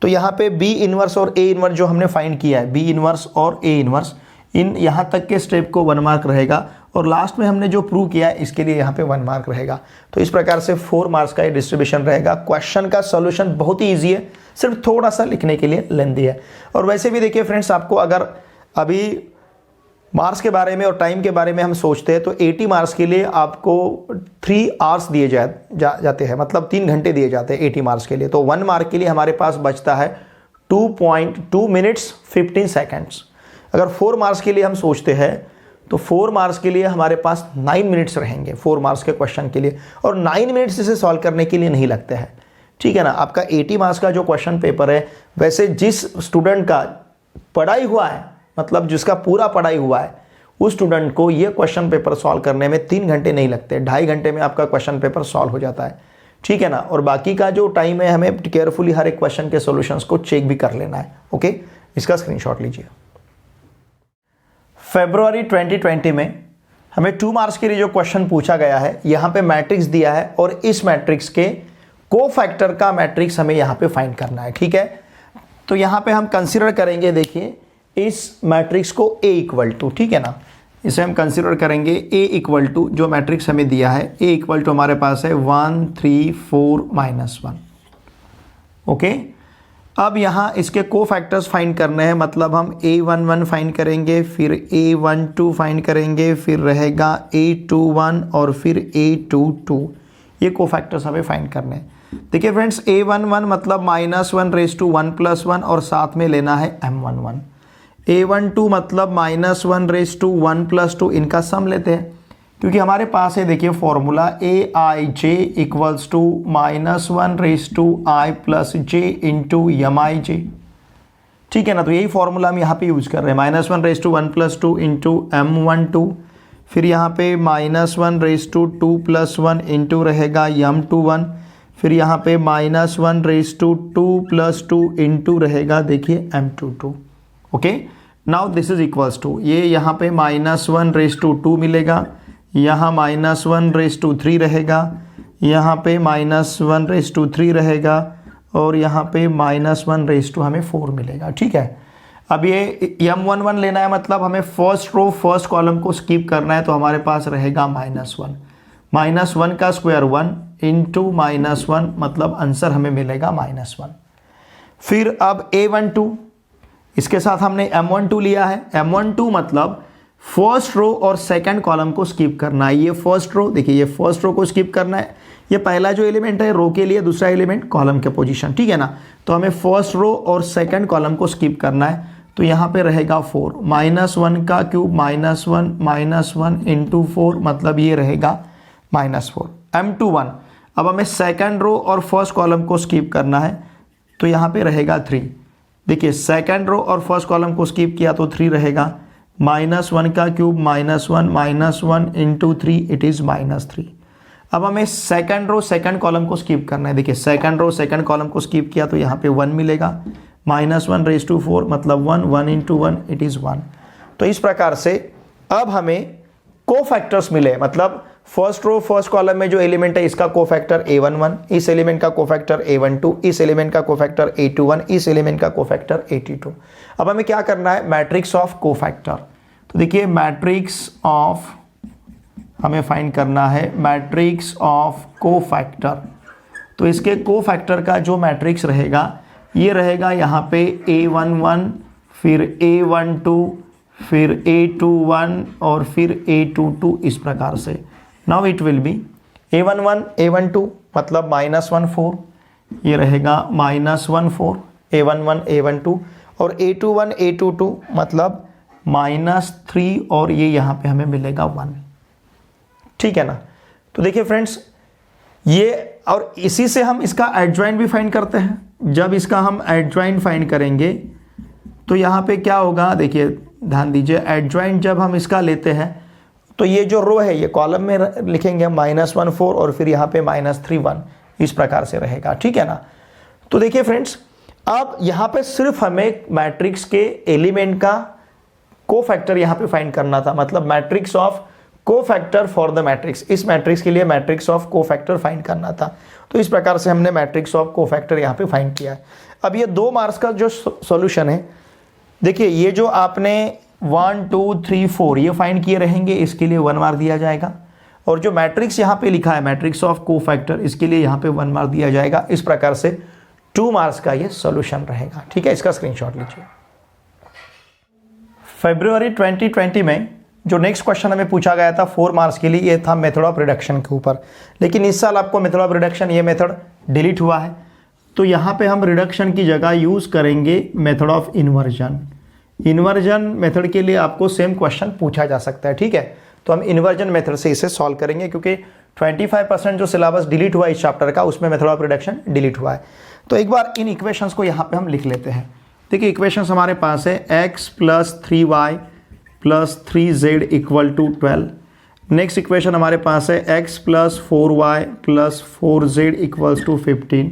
तो यहाँ पे बी इनवर्स और ए इनवर्स जो हमने फाइंड किया है, बी इनवर्स और ए इनवर्स, इन यहाँ तक के स्टेप को 1 मार्क रहेगा, और लास्ट में हमने जो प्रूव किया है इसके लिए यहाँ पे 1 मार्क रहेगा। तो इस प्रकार से 4 मार्क्स का ये डिस्ट्रीब्यूशन रहेगा। क्वेश्चन का सॉल्यूशन बहुत ही ईजी है, सिर्फ थोड़ा सा लिखने के लिए लेंथी है। और वैसे भी देखिए फ्रेंड्स, आपको अगर अभी मार्क्स के बारे में और टाइम के बारे में हम सोचते हैं तो 80 मार्क्स के लिए आपको 3 आवर्स दिए जाते हैं, मतलब 3 घंटे दिए जाते हैं 80 मार्क्स के लिए। तो 1 मार्क के लिए हमारे पास बचता है 2.2 मिनट्स 15 सेकेंड्स। अगर 4 मार्क्स के लिए हम सोचते हैं तो 4 मार्क्स के लिए हमारे पास 9 मिनट्स रहेंगे 4 मार्क्स के क्वेश्चन के लिए, और 9 मिनट्स इसे सॉल्व करने के लिए नहीं लगते हैं, ठीक है ना। आपका 80 मार्क्स का जो क्वेश्चन पेपर है, वैसे जिस स्टूडेंट का पढ़ाई हुआ है, मतलब जिसका पूरा पढ़ाई हुआ है, उस स्टूडेंट को ये क्वेश्चन पेपर सॉल्व करने में 3 घंटे नहीं लगते, 2.5 घंटे में आपका क्वेश्चन पेपर सॉल्व हो जाता है, ठीक है ना। और बाकी का जो टाइम है हमें केयरफुली हर एक क्वेश्चन के सॉल्यूशंस को चेक भी कर लेना है, ओके। इसका स्क्रीनशॉट लीजिए। फरवरी 2020 में हमें 2 मार्क्स के लिए जो क्वेश्चन पूछा गया है, यहाँ पे मैट्रिक्स दिया है और इस मैट्रिक्स के कोफैक्टर का मैट्रिक्स हमें यहाँ पे फाइंड करना है, ठीक है। तो यहाँ पे हम कंसीडर करेंगे, देखिए इस मैट्रिक्स को A इक्वल टू, ठीक है ना, इसे हम कंसीडर करेंगे A इक्वल टू, जो मैट्रिक्स हमें दिया है A इक्वल टू हमारे पास है 1 3 4 -1, ओके। अब यहाँ इसके कोफैक्टर्स फाइंड करने हैं, मतलब हम A11 फाइंड करेंगे, फिर A12 फाइंड करेंगे, फिर रहेगा A21 और फिर A22, ये कोफैक्टर्स हमें फाइंड करने हैं। देखिए फ्रेंड्स, A11 मतलब -1 + 1 और साथ में लेना है M11, A12 मतलब -1 + 2, इनका सम लेते हैं, क्योंकि हमारे पास है देखिए formula Aij equals to -1 + j into Mij, ठीक है ना। तो यही फॉर्मूला हम यहाँ पे यूज़ कर रहे हैं, -1 + 2 इंटू M12, फिर यहाँ पे -1 + 1 इंटू रहेगा M21, फिर यहाँ पे -1 + 2 इंटू रहेगा देखिए M22, okay. Now this is equals to, ये यहाँ पे -1 / 2 मिलेगा, यहाँ -1 / 3 रहेगा, यहाँ पे -1 / 3 रहेगा, और यहाँ पे -1 / 2 हमें 4 मिलेगा, ठीक है। अब ये M11 लेना है, मतलब हमें फर्स्ट रो फर्स्ट कॉलम को स्किप करना है, तो हमारे पास रहेगा -1 का स्क्वायर 1 इंटू -1, मतलब आंसर हमें मिलेगा -1। फिर अब A12, इसके साथ हमने M12 लिया है, M12 मतलब फर्स्ट रो और सेकंड कॉलम को स्किप करना है। ये फर्स्ट रो, देखिए ये फर्स्ट रो को स्किप करना है, ये पहला जो एलिमेंट है रो के लिए, दूसरा एलिमेंट कॉलम के पोजीशन, ठीक है ना। तो हमें फर्स्ट रो और सेकंड कॉलम को स्किप करना है, तो यहाँ पे रहेगा 4, -1 का क्यूब -1 इंटू 4, मतलब ये रहेगा -4। M21, अब हमें सेकंड रो और फर्स्ट कॉलम को स्किप करना है, तो यहाँ पे रहेगा 3, देखिए सेकंड रो और फर्स्ट कॉलम को स्किप किया तो 3 रहेगा, -1 का क्यूब -1 इंटू 3, इट इज़ -3। अब हमें सेकंड रो सेकंड कॉलम को स्किप करना है, देखिए सेकंड रो सेकंड कॉलम को स्किप किया तो यहाँ पे 1 मिलेगा, -1 / 4 मतलब 1 इंटू 1, इट इज़ 1। तो इस प्रकार से अब हमें कोफैक्टर्स मिले, मतलब फर्स्ट रो फर्स्ट कॉलम में जो एलिमेंट है इसका कोफैक्टर A11, इस एलिमेंट का कोफैक्टर A12, इस एलिमेंट का कोफैक्टर A21, इस एलिमेंट का कोफैक्टर A22। अब हमें क्या करना है, मैट्रिक्स ऑफ कोफैक्टर। तो देखिए मैट्रिक्स ऑफ, हमें फाइंड करना है मैट्रिक्स ऑफ कोफैक्टर। तो इसके कोफैक्टर का जो मैट्रिक्स रहेगा, ये रहेगा यहाँ पे A11, फिर A12, फिर A21 और फिर A22, इस प्रकार से। Now it will B A11 A12 मतलब -1 4, ये रहेगा -1 4 A11 A12, और A21 A22 मतलब -3 और ये यहाँ पे हमें मिलेगा 1। ठीक है ना। तो देखिए फ्रेंड्स, ये और इसी से हम इसका एडजॉइंट भी फाइंड करते हैं। जब इसका हम एडजॉइंट फाइंड करेंगे तो यहाँ पे क्या होगा, देखिए ध्यान दीजिए, एडजॉइंट जब हम इसका लेते हैं तो ये जो रो है ये कॉलम में लिखेंगे हम -1 4 और फिर यहाँ पे -3 1, इस प्रकार से रहेगा। ठीक है ना। तो देखिए फ्रेंड्स, अब यहाँ पे सिर्फ हमें मैट्रिक्स के एलिमेंट का कोफैक्टर यहाँ पे फाइंड करना था, मतलब matrix of cofactor for the matrix. इस मैट्रिक्स के लिए मैट्रिक्स ऑफ कोफैक्टर फाइंड करना था। तो इस प्रकार से हमने मैट्रिक्स ऑफ कोफैक्टर यहाँ पे फाइंड किया है। अब ये 2 मार्क्स का जो सॉल्यूशन है, देखिए ये जो आपने 1 2 3 4 ये फाइंड किए रहेंगे, इसके लिए 1 मार्क दिया जाएगा। और जो मैट्रिक्स यहाँ पे लिखा है मैट्रिक्स ऑफ कोफैक्टर, इसके लिए यहाँ पे 1 मार्क दिया जाएगा। इस प्रकार से 2 मार्क्स का ये सॉल्यूशन रहेगा। ठीक है, इसका स्क्रीनशॉट लीजिए। फरवरी 2020 में जो नेक्स्ट क्वेश्चन हमें पूछा गया था 4 मार्क्स के लिए, ये था मेथड ऑफ रिडक्शन के ऊपर। लेकिन इस साल आपको मेथड ऑफ रिडक्शन ये मेथड डिलीट हुआ है, तो यहाँ पे हम रिडक्शन की जगह यूज़ करेंगे method of inversion. Inversion method के लिए आपको सेम क्वेश्चन पूछा जा सकता है। ठीक है, तो हम इन्वर्जन मेथड से इसे सॉल्व करेंगे, क्योंकि 25% जो सिलेबस डिलीट हुआ इस चैप्टर का, उसमें मेथड ऑफ रिडक्शन डिलीट हुआ है। तो एक बार इन इक्वेशंस को यहाँ पे हम लिख लेते हैं। देखिए इक्वेशंस हमारे पास है x + 3y + 3z = 12। Next equation हमारे पास है x + 4y + 4z = 15।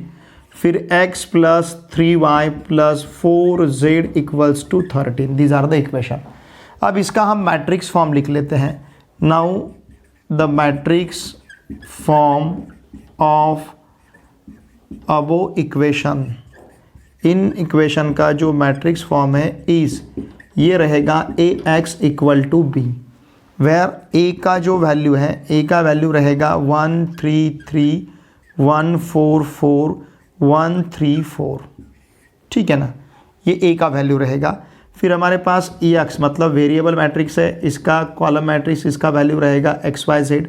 फिर x + 3y + 4z = 13। These are the equation. अब इसका हम मैट्रिक्स फॉर्म लिख लेते हैं। Now the matrix form of above equation, इन इक्वेशन का जो मैट्रिक्स फॉर्म है इज ये रहेगा ax = b, वेयर a का जो वैल्यू है, a का वैल्यू रहेगा 1 3 3 1 4 4 1 3 4। ठीक है ना, ये a का वैल्यू रहेगा। फिर हमारे पास ex मतलब वेरिएबल मैट्रिक्स है, इसका कॉलम मैट्रिक्स, इसका वैल्यू रहेगा x y z।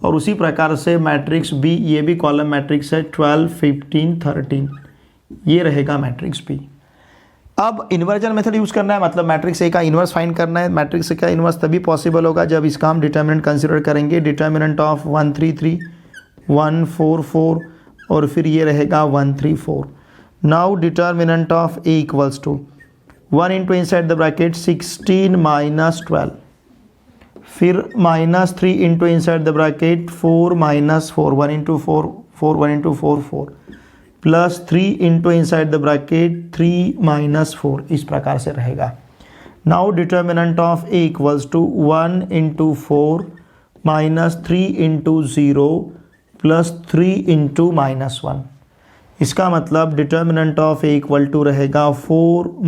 और उसी प्रकार से मैट्रिक्स b, ये भी कॉलम मैट्रिक्स है, 12 15 13, ये रहेगा मैट्रिक्स b। अब इन्वर्जन मेथड यूज़ करना है, मतलब मैट्रिक्स ए का इन्वर्स फाइंड करना है। मैट्रिक्स ए का इन्वर्स तभी पॉसिबल होगा जब इसका हम डिटर्मिनेंट कंसिडर करेंगे। डिटर्मिनेंट ऑफ 1 3 3 1 4 4 और फिर ये रहेगा 1 3 4। Now determinant of A equals to 1 into inside the bracket 16 - 12, फिर -3 into inside the bracket 4 - 4, 1 into 4 4 1 into 4 4 +3 into inside the bracket 3 - 4, इस प्रकार से रहेगा। Now determinant of A equals to 1 into 4 -3 into 0 +3 into -1। इसका मतलब determinant of A equal to रहेगा 4 -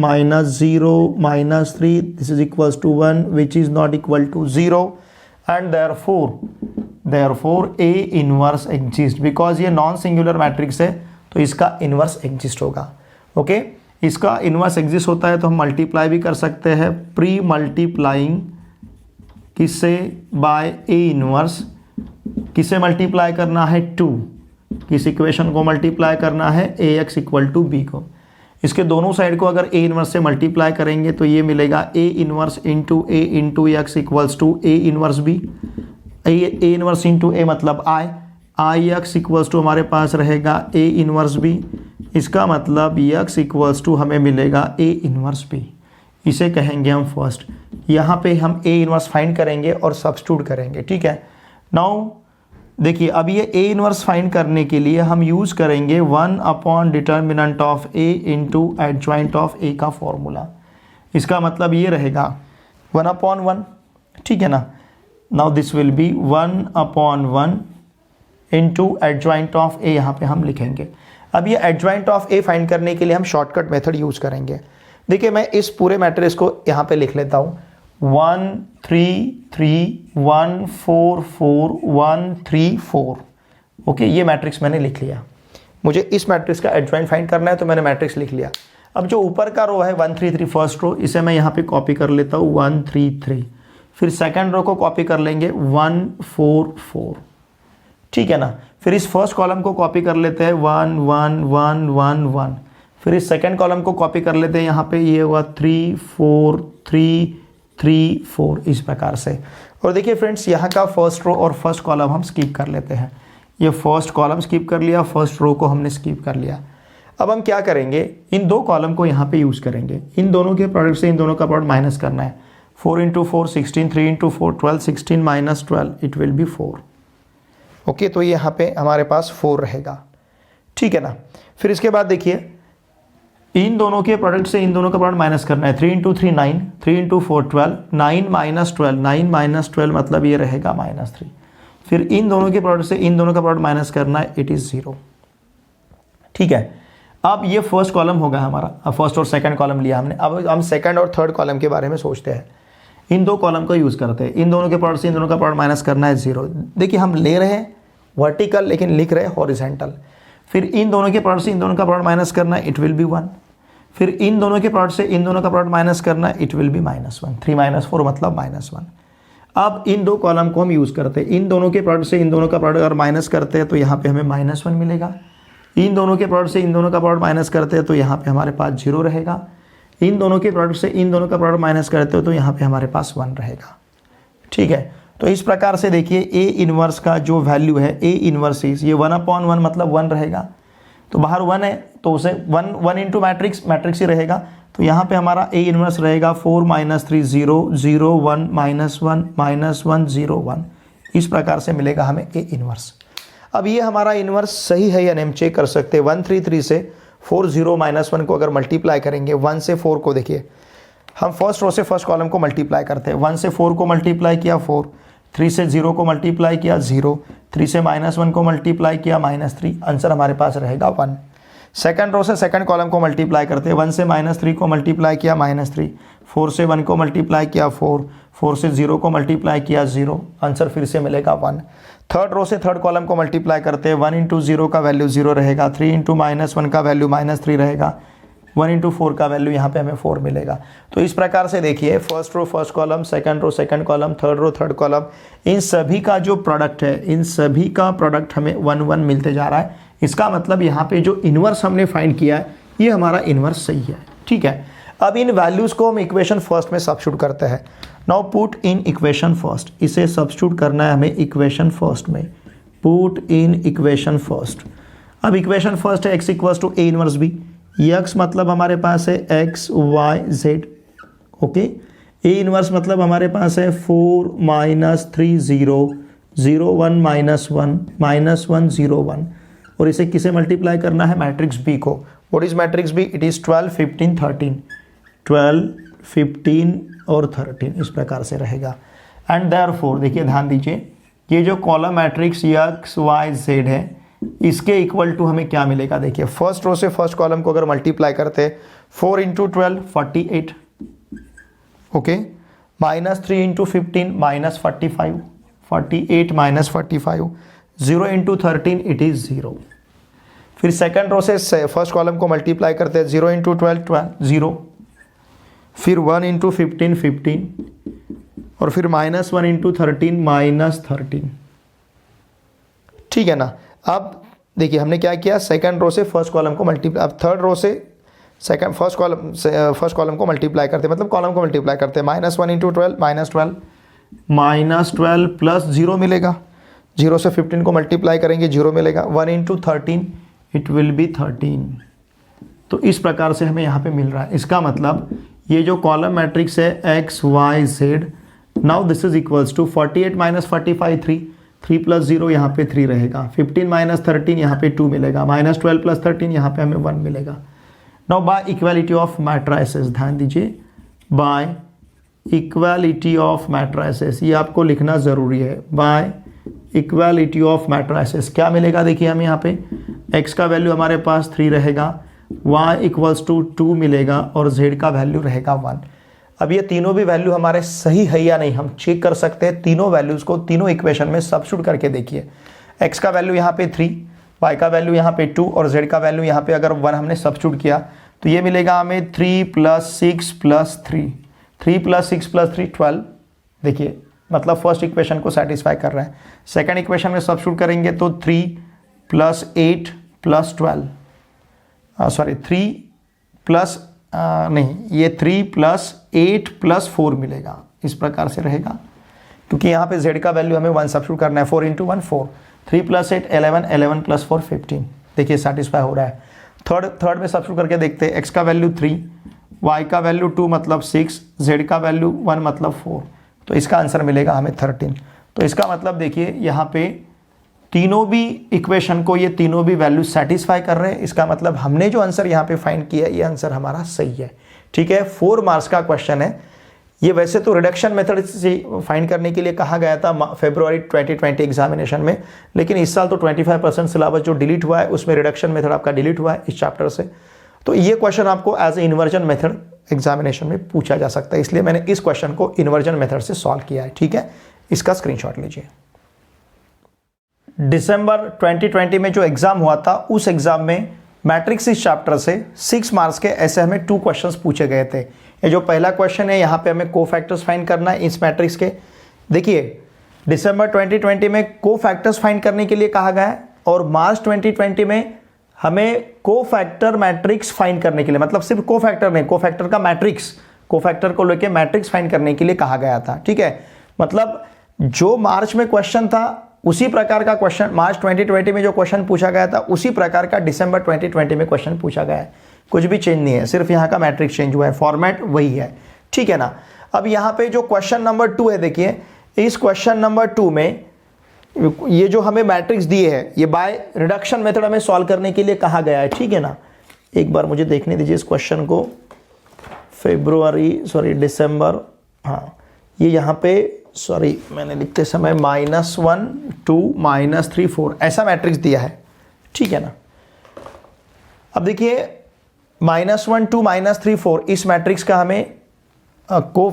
0 -3, this is equals to 1 which is not equal to 0, and therefore A inverse exist. Because ये non singular matrix है तो इसका inverse exist होगा। Okay, इसका inverse exist होता है तो हम मल्टीप्लाई भी कर सकते हैं, प्री मल्टीप्लाइंग किससे, बाय ए इन्वर्स। किसे मल्टीप्लाई करना है, 2, किस इक्वेशन को मल्टीप्लाई करना है, ax = b को। इसके दोनों साइड को अगर ए इन्वर्स से मल्टीप्लाई करेंगे तो ये मिलेगा a inverse into a into x = a inverse b। a inverse into a मतलब i x = हमारे पास रहेगा a इन्वर्स b। इसका मतलब x = हमें मिलेगा a इन्वर्स b। इसे कहेंगे हम फर्स्ट। यहाँ पे हम a इन्वर्स फाइंड करेंगे और सब्स्टिट्यूट करेंगे। ठीक है, नाउ देखिए अब ये a इन्वर्स फाइंड करने के लिए हम यूज़ करेंगे 1 determinant of a into adjoint of a का फॉर्मूला। इसका मतलब ये रहेगा 1/1। ठीक है ना, now this will be 1/1 into adjoint of a, यहाँ पे हम लिखेंगे। अब ये एडजॉइंट ऑफ a फाइंड करने के लिए हम शॉर्टकट मेथड यूज़ करेंगे। देखिए मैं इस पूरे मैट्रिक्स को यहाँ पे लिख लेता हूँ, 1 3 3 1 4 4 1 3 4। ओके, ये मैट्रिक्स मैंने लिख लिया। मुझे इस मैट्रिक्स का एडजॉइंट फाइंड करना है तो मैंने मैट्रिक्स लिख लिया। अब जो ऊपर का रो है 1 3 3 फर्स्ट रो, इसे मैं यहाँ पे कॉपी कर लेता हूँ 1 3 3। फिर सेकंड रो को कॉपी कर लेंगे 1 4 4। ठीक है ना, फिर इस फर्स्ट कॉलम को कॉपी कर लेते हैं 1 1 1 1 1। फिर इस सेकंड कॉलम को कॉपी कर लेते हैं, यहाँ पे ये हुआ 3 4 3 3 4 इस प्रकार से। और देखिए फ्रेंड्स, यहाँ का फर्स्ट रो और फर्स्ट कॉलम हम स्किप कर लेते हैं। ये फर्स्ट कॉलम स्किप कर लिया, फर्स्ट रो को हमने स्किप कर लिया। अब हम क्या करेंगे, इन दो कॉलम को यहाँ पे यूज़ करेंगे। इन दोनों के प्रोडक्ट से इन दोनों का प्रोडक्ट माइनस करना है। 4 × 4 16, 3 × 4 12, 16 - 12 इट विल बी 4। ओके, तो यहाँ पे हमारे पास 4 रहेगा, ठीक है ना। फिर इसके बाद देखिए, इन दोनों के प्रोडक्ट से इन दोनों का प्रोडक्ट माइनस करना है। 3 × 3 9, 3 × 4 12, 9 - 12, 9 - 12 मतलब ये रहेगा -3। फिर इन दोनों के प्रोडक्ट से इन दोनों का प्रोडक्ट माइनस करना है, इट इज़ 0, ठीक है। अब ये फर्स्ट कॉलम होगा हमारा, अब फर्स्ट और सेकंड कॉलम लिया हमने। अब हम सेकंड और थर्ड कॉलम के बारे में सोचते हैं। इन दो कॉलम का यूज़ करते हैं। इन दोनों के प्रोडक्ट से इन दोनों का प्रोडक्ट माइनस करना है 0। देखिए, हम ले रहे हैं वर्टिकल लेकिन लिख रहे हैं हॉरिजेंटल। फिर इन दोनों के प्रोडक्ट से इन दोनों का प्रोडक्ट माइनस करना है, इट विल बी 1। फिर इन दोनों के प्रोडक्ट से इन दोनों का प्रोडक्ट माइनस करना है, इट विल बी -1। 3 - 4 मतलब -1। अब इन दो कॉलम को हम यूज़ करते हैं। इन दोनों के प्रोडक्ट से इन दोनों का प्रोडक्ट अगर माइनस करते हैं तो यहाँ पे हमें -1 मिलेगा। इन दोनों के प्रोडक्ट से इन दोनों का प्रोडक्ट माइनस करते हैं तो यहाँ पे हमारे पास 0 रहेगा। इन दोनों के प्रोडक्ट से इन दोनों का प्रोडक्ट माइनस करते हो तो यहाँ पे हमारे पास 1 रहेगा, ठीक है। तो इस प्रकार से देखिए, ए इनवर्स का जो वैल्यू है, ए इनवर्स इज ये 1/1 मतलब 1 रहेगा। तो बाहर 1 है तो उसे 1 इंटू मैट्रिक्स ही रहेगा। तो यहाँ पे हमारा ए इनवर्स रहेगा 4 - 3 0 0 1 -1 -1 0 1। इस प्रकार से मिलेगा हमें ए इनवर्स। अब ये हमारा इनवर्स सही है या नहीं हम चेक कर सकते हैं। 133 से 4 0 -1 को अगर मल्टीप्लाई करेंगे, 1 से 4 को देखिए, हम फर्स्ट रो से फर्स्ट कॉलम को मल्टीप्लाई करते हैं। 1 से 4 को मल्टीप्लाई किया 4, 3 से 0 को मल्टीप्लाई किया 0, 3 से -1 को मल्टीप्लाई किया -3, आंसर हमारे पास रहेगा 1। सेकंड रो से सेकंड कॉलम को मल्टीप्लाई करते हैं। 1 से -3 को मल्टीप्लाई किया -3, 4 से 1 को मल्टीप्लाई किया 4, 4 से 0 को मल्टीप्लाई किया 0, आंसर फिर से मिलेगा 1। थर्ड रो से थर्ड कॉलम को मल्टीप्लाई करते हैं। 1 × 0 का वैल्यू 0 रहेगा, 3 × -1 का वैल्यू -3 रहेगा, 1 × 4 का वैल्यू यहाँ पे हमें 4 मिलेगा। तो इस प्रकार से देखिए, first row first column, second row second column, third row third column, इन सभी का जो प्रोडक्ट है, इन सभी का प्रोडक्ट हमें 1 1 मिलते जा रहा है। इसका मतलब यहाँ पे जो इन्वर्स हमने फाइंड किया है, ये हमारा इन्वर्स सही है, ठीक है। अब इन वैल्यूज़ को हम इक्वेशन फर्स्ट में सब्स्टिट्यूट करते हैं। Now put in equation first, इसे सब्स्टिट्यूट करना है हमें इक्वेशन फर्स्ट में। Put in equation first. अब इक्वेशन फर्स्ट है x = a inverse b। x मतलब हमारे पास है x y z, okay. a inverse मतलब हमारे पास है 4 - 3 0 0 1 -1 -1 0 1। और इसे किसे मल्टीप्लाई करना है, मैट्रिक्स b को। What is matrix b? It is 12 15 13, 12 15 और 13 इस प्रकार से रहेगा। एंड देयरफॉर देखिए, ध्यान दीजिए, ये जो column matrix x y z है, इसके इक्वल टू हमें क्या मिलेगा। देखिए, फर्स्ट रो से फर्स्ट कॉलम को अगर मल्टीप्लाई करते हैं, 4 × 12 48, ओके, -3 × 15 -45, 48 -45, 0 × 13 इट इज़ 0। फिर सेकंड रो से फर्स्ट कॉलम को मल्टीप्लाई करते हैं, 0 × 12 12 0, फिर 1 × 15 15, और फिर -1 × 13 -13, ठीक है ना। अब देखिए, हमने क्या किया, सेकंड रो से फर्स्ट कॉलम को मल्टीप्लाई, अब थर्ड रो से सेकंड फर्स्ट कॉलम को मल्टीप्लाई करते हैं, मतलब कॉलम को मल्टीप्लाई करते हैं। -1 × 12 -12 प्लस 0 मिलेगा, 0 से 15 को मल्टीप्लाई करेंगे 0 मिलेगा, 1 × 13 इट विल बी 13। तो इस प्रकार से हमें यहाँ पे मिल रहा है। इसका मतलब ये जो कॉलम मैट्रिक्स है x y z, now this is equals to 48 - 45 3 + 0 यहाँ पे 3 रहेगा, 15 - 13 यहाँ पे 2 मिलेगा, -12 + 13 यहाँ पे हमें 1 मिलेगा। Now by equality of matrices, ध्यान दीजिए, बाय इक्वालिटी ऑफ मैट्राइसेस, ये आपको लिखना ज़रूरी है। बाय इक्वालिटी ऑफ मैट्राइसेस क्या मिलेगा, देखिए हमें यहाँ पे x का वैल्यू हमारे पास 3 रहेगा, y = 2 मिलेगा, और z का वैल्यू रहेगा 1। अब ये तीनों भी वैल्यू हमारे सही है या नहीं हम चेक कर सकते हैं। तीनों वैल्यूज़ को तीनों इक्वेशन में सब्स्टिट्यूट करके देखिए। x का वैल्यू यहाँ पे 3, y का वैल्यू यहाँ पे 2, और z का वैल्यू यहाँ पे अगर 1 हमने सब्स्टिट्यूट किया तो ये मिलेगा हमें 3 + 6 + 3, 3 + 6 + 3 12। देखिए, मतलब फर्स्ट इक्वेशन को सेटिस्फाई कर रहा है। सेकंड इक्वेशन में सब्स्टिट्यूट करेंगे तो 3 + 8 + 12, सॉरी 3 + नहीं, ये 3 + 8 + 4 मिलेगा, इस प्रकार से रहेगा, क्योंकि यहाँ पे z का वैल्यू हमें 1 सब्स्टिट्यूट करना है। 4 × 1 4, 3 + 8 11, 11 + 4 15। देखिए सेटिस्फाई हो रहा है। थर्ड में सब्स्टिट्यूट करके देखते हैं। x का वैल्यू 3, y का वैल्यू 2 मतलब 6, z का वैल्यू 1 मतलब 4, तो इसका आंसर मिलेगा हमें 13। तो इसका मतलब देखिए यहाँ पे तीनों भी इक्वेशन को ये तीनों भी वैल्यू सेटिस्फाई कर रहे हैं। इसका मतलब हमने जो आंसर यहाँ पे फाइंड किया ये आंसर हमारा सही है। ठीक है, 4 मार्क्स का क्वेश्चन है ये। वैसे तो रिडक्शन मेथड से फाइंड करने के लिए कहा गया था फरवरी 2020 एग्जामिनेशन में, लेकिन इस साल तो 25% सिलेबस जो डिलीट हुआ है उसमें रिडक्शन मेथड आपका डिलीट हुआ है इस चैप्टर से। तो ये क्वेश्चन आपको as a inversion method examination में पूछा जा सकता है, इसलिए मैंने इस क्वेश्चन को इन्वर्जन मेथड से सॉल्व किया है। ठीक है, इसका स्क्रीनशॉट लीजिए। दिसंबर 2020 में जो एग्जाम हुआ था उस एग्जाम में मैट्रिक्स इस चैप्टर से 6 मार्क्स के ऐसे हमें 2 क्वेश्चंस पूछे गए थे। ये जो पहला क्वेश्चन है यहाँ पे हमें कोफैक्टर्स फाइंड करना है इस मैट्रिक्स के। देखिए दिसंबर 2020 में कोफैक्टर्स फाइंड करने के लिए कहा गया है, और मार्च 2020 में हमें कोफैक्टर मैट्रिक्स फाइंड करने के लिए, मतलब सिर्फ कोफैक्टर नहीं, कोफैक्टर का मैट्रिक्स, कोफैक्टर को लेके मैट्रिक्स फाइंड करने के लिए कहा गया था। ठीक है, मतलब जो मार्च में क्वेश्चन था उसी प्रकार का क्वेश्चन मार्च 2020 में जो क्वेश्चन पूछा गया था उसी प्रकार का दिसंबर 2020 में क्वेश्चन पूछा गया है। कुछ भी चेंज नहीं है, सिर्फ यहाँ का मैट्रिक्स चेंज हुआ है, फॉर्मेट वही है। ठीक है ना। अब यहाँ पे जो क्वेश्चन नंबर 2 है, देखिए इस क्वेश्चन नंबर 2 में ये जो हमें मैट्रिक्स दिए है ये बाय रिडक्शन मेथड हमें सॉल्व करने के लिए कहा गया है। ठीक है ना, एक बार मुझे देखने दीजिए इस क्वेश्चन को। दिसंबर, हाँ ये यहाँ पे मैंने लिखते समय -1 2 -3 4 ऐसा मैट्रिक्स दिया है। ठीक है ना। अब देखिए -1 2 -3 4 इस मैट्रिक्स का हमें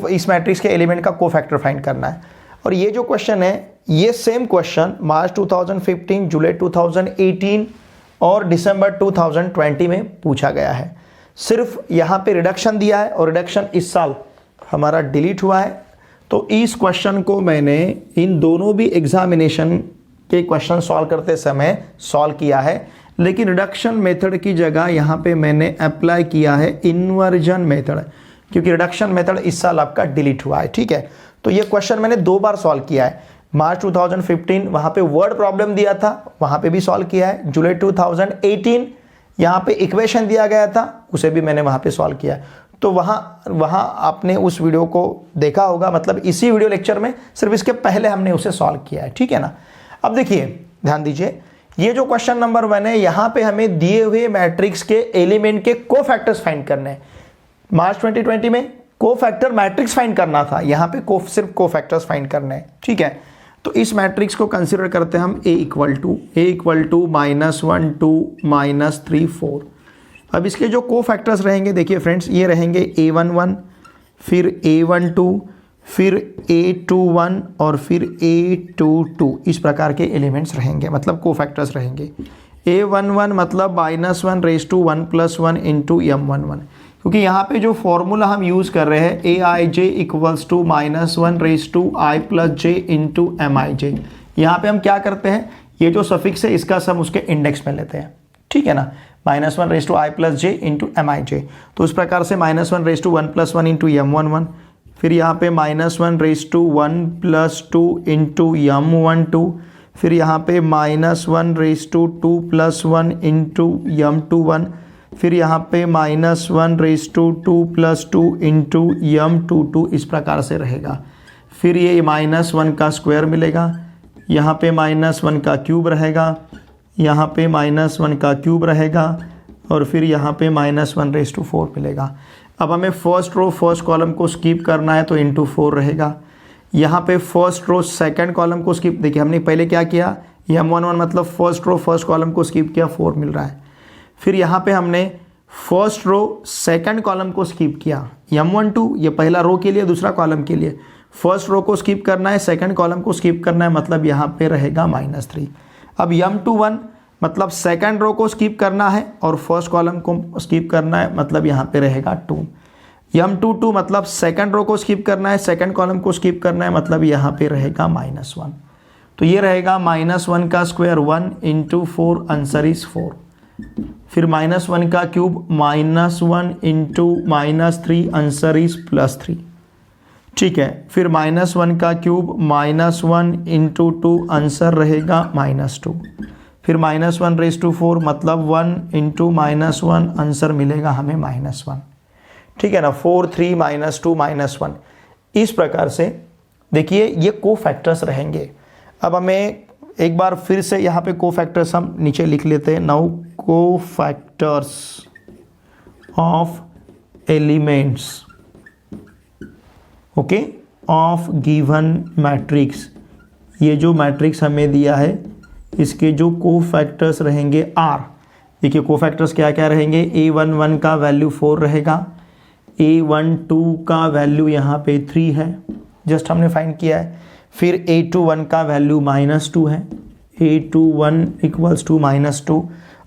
इस मैट्रिक्स के एलिमेंट का कोफैक्टर फाइंड करना है। और ये जो क्वेश्चन है ये सेम क्वेश्चन मार्च 2015, जुलाई 2018 और दिसंबर 2020 में पूछा गया है। सिर्फ यहाँ पे रिडक्शन दिया है और रिडक्शन इस साल हमारा डिलीट हुआ है। तो इस क्वेश्चन को मैंने इन दोनों भी एग्जामिनेशन के क्वेश्चन सॉल्व करते समय सॉल्व किया है, लेकिन रिडक्शन मेथड की जगह यहाँ पे मैंने अप्लाई किया है इन्वर्जन मेथड, क्योंकि रिडक्शन मेथड इस साल आपका डिलीट हुआ है। ठीक है, तो ये क्वेश्चन मैंने 2 बार सॉल्व किया है। मार्च 2015 वहाँ पे वर्ड प्रॉब्लम दिया था, वहाँ पे भी सॉल्व किया है। जुलाई 2018 यहाँ पे इक्वेशन दिया गया था, उसे भी मैंने वहाँ पे सॉल्व किया है। तो वहाँ आपने उस वीडियो को देखा होगा, मतलब इसी वीडियो लेक्चर में सिर्फ इसके पहले हमने उसे सॉल्व किया है। ठीक है ना। अब देखिए ध्यान दीजिए, ये जो क्वेश्चन नंबर 1 है यहाँ पे हमें दिए हुए मैट्रिक्स के एलिमेंट के कोफैक्टर्स फाइंड करने हैं। मार्च 2020 में कोफैक्टर मैट्रिक्स फाइंड करना था, यहाँ पे सिर्फ कोफैक्टर्स फाइंड करने हैं। ठीक है, तो इस मैट्रिक्स को कंसिडर करते हैं हम A इक्वल टू -1 2 -3 4। अब इसके जो कोफैक्टर्स रहेंगे देखिए फ्रेंड्स, ये रहेंगे A11, फिर A12, फिर A21 और फिर A22, इस प्रकार के एलिमेंट्स रहेंगे, मतलब कोफैक्टर्स रहेंगे। A11 मतलब -1 raised to 1 + 1 into M11, क्योंकि यहाँ पे जो फॉर्मूला हम यूज़ कर रहे हैं Aij equals to -1 raised to I + j into Mij। यहाँ पे हम क्या करते हैं, ये जो सफिक्स है इसका सम उसके इंडेक्स में लेते हैं। ठीक है ना, -1 raised to I + j into Mij। तो इस प्रकार से -1 raised to 1 + 1 into M11, फिर यहाँ पे -1 raised to 1 + 2 into M12, फिर यहाँ पे -1 raised to 2 + 1 into M21, फिर यहाँ पे -1 raised to 2 + 2 into M22, इस प्रकार से रहेगा। फिर ये -1 का स्क्वायर मिलेगा, यहाँ पे -1 का क्यूब रहेगा, यहाँ पे -1 का क्यूब रहेगा, और फिर यहाँ पे -1 raised to 4 मिलेगा। अब हमें फर्स्ट रो फर्स्ट कॉलम को स्किप करना है तो इंटू 4 रहेगा। यहाँ पे फर्स्ट रो सेकंड कॉलम को स्किप, देखिए हमने पहले क्या किया, M11 मतलब फर्स्ट रो फर्स्ट कॉलम को स्किप किया, 4 मिल रहा है। फिर यहाँ पे हमने फर्स्ट रो सेकंड कॉलम को स्किप किया, M12 ये पहला रो के लिए, दूसरा कॉलम के लिए। फर्स्ट रो को स्किप करना है, सेकंड कॉलम को स्किप करना है, मतलब यहाँ पे रहेगा -3। अब M21 मतलब सेकंड रो को स्किप करना है और फर्स्ट कॉलम को स्किप करना है, मतलब यहाँ पे रहेगा 2। M22 मतलब सेकंड रो को स्किप करना है, सेकंड कॉलम को स्किप करना है, मतलब यहाँ पे रहेगा -1। तो ये रहेगा -1 का स्क्वायर 1 into 4, आंसर इज 4। फिर -1 का क्यूब -1 into -3, आंसर इज +3। ठीक है, फिर -1 का क्यूब -1 इंटू 2 आंसर रहेगा -2, फिर -1⁴ मतलब 1 इंटू -1 आंसर मिलेगा हमें -1। ठीक है ना, 4 3 -2 -1। इस प्रकार से देखिए ये कोफैक्टर्स रहेंगे। अब हमें एक बार फिर से यहाँ पे कोफैक्टर्स हम नीचे लिख लेते हैं। Now cofactors of elements okay of given matrix. ये जो मैट्रिक्स हमें दिया है इसके जो कोफैक्टर्स रहेंगे आर। देखिए कोफैक्टर्स क्या क्या रहेंगे, A11 का वैल्यू 4 रहेगा, A12 का वैल्यू यहाँ पे 3 है, जस्ट हमने फाइंड किया है। फिर A21 का वैल्यू -2 है, A21 इक्वल्स टू -2,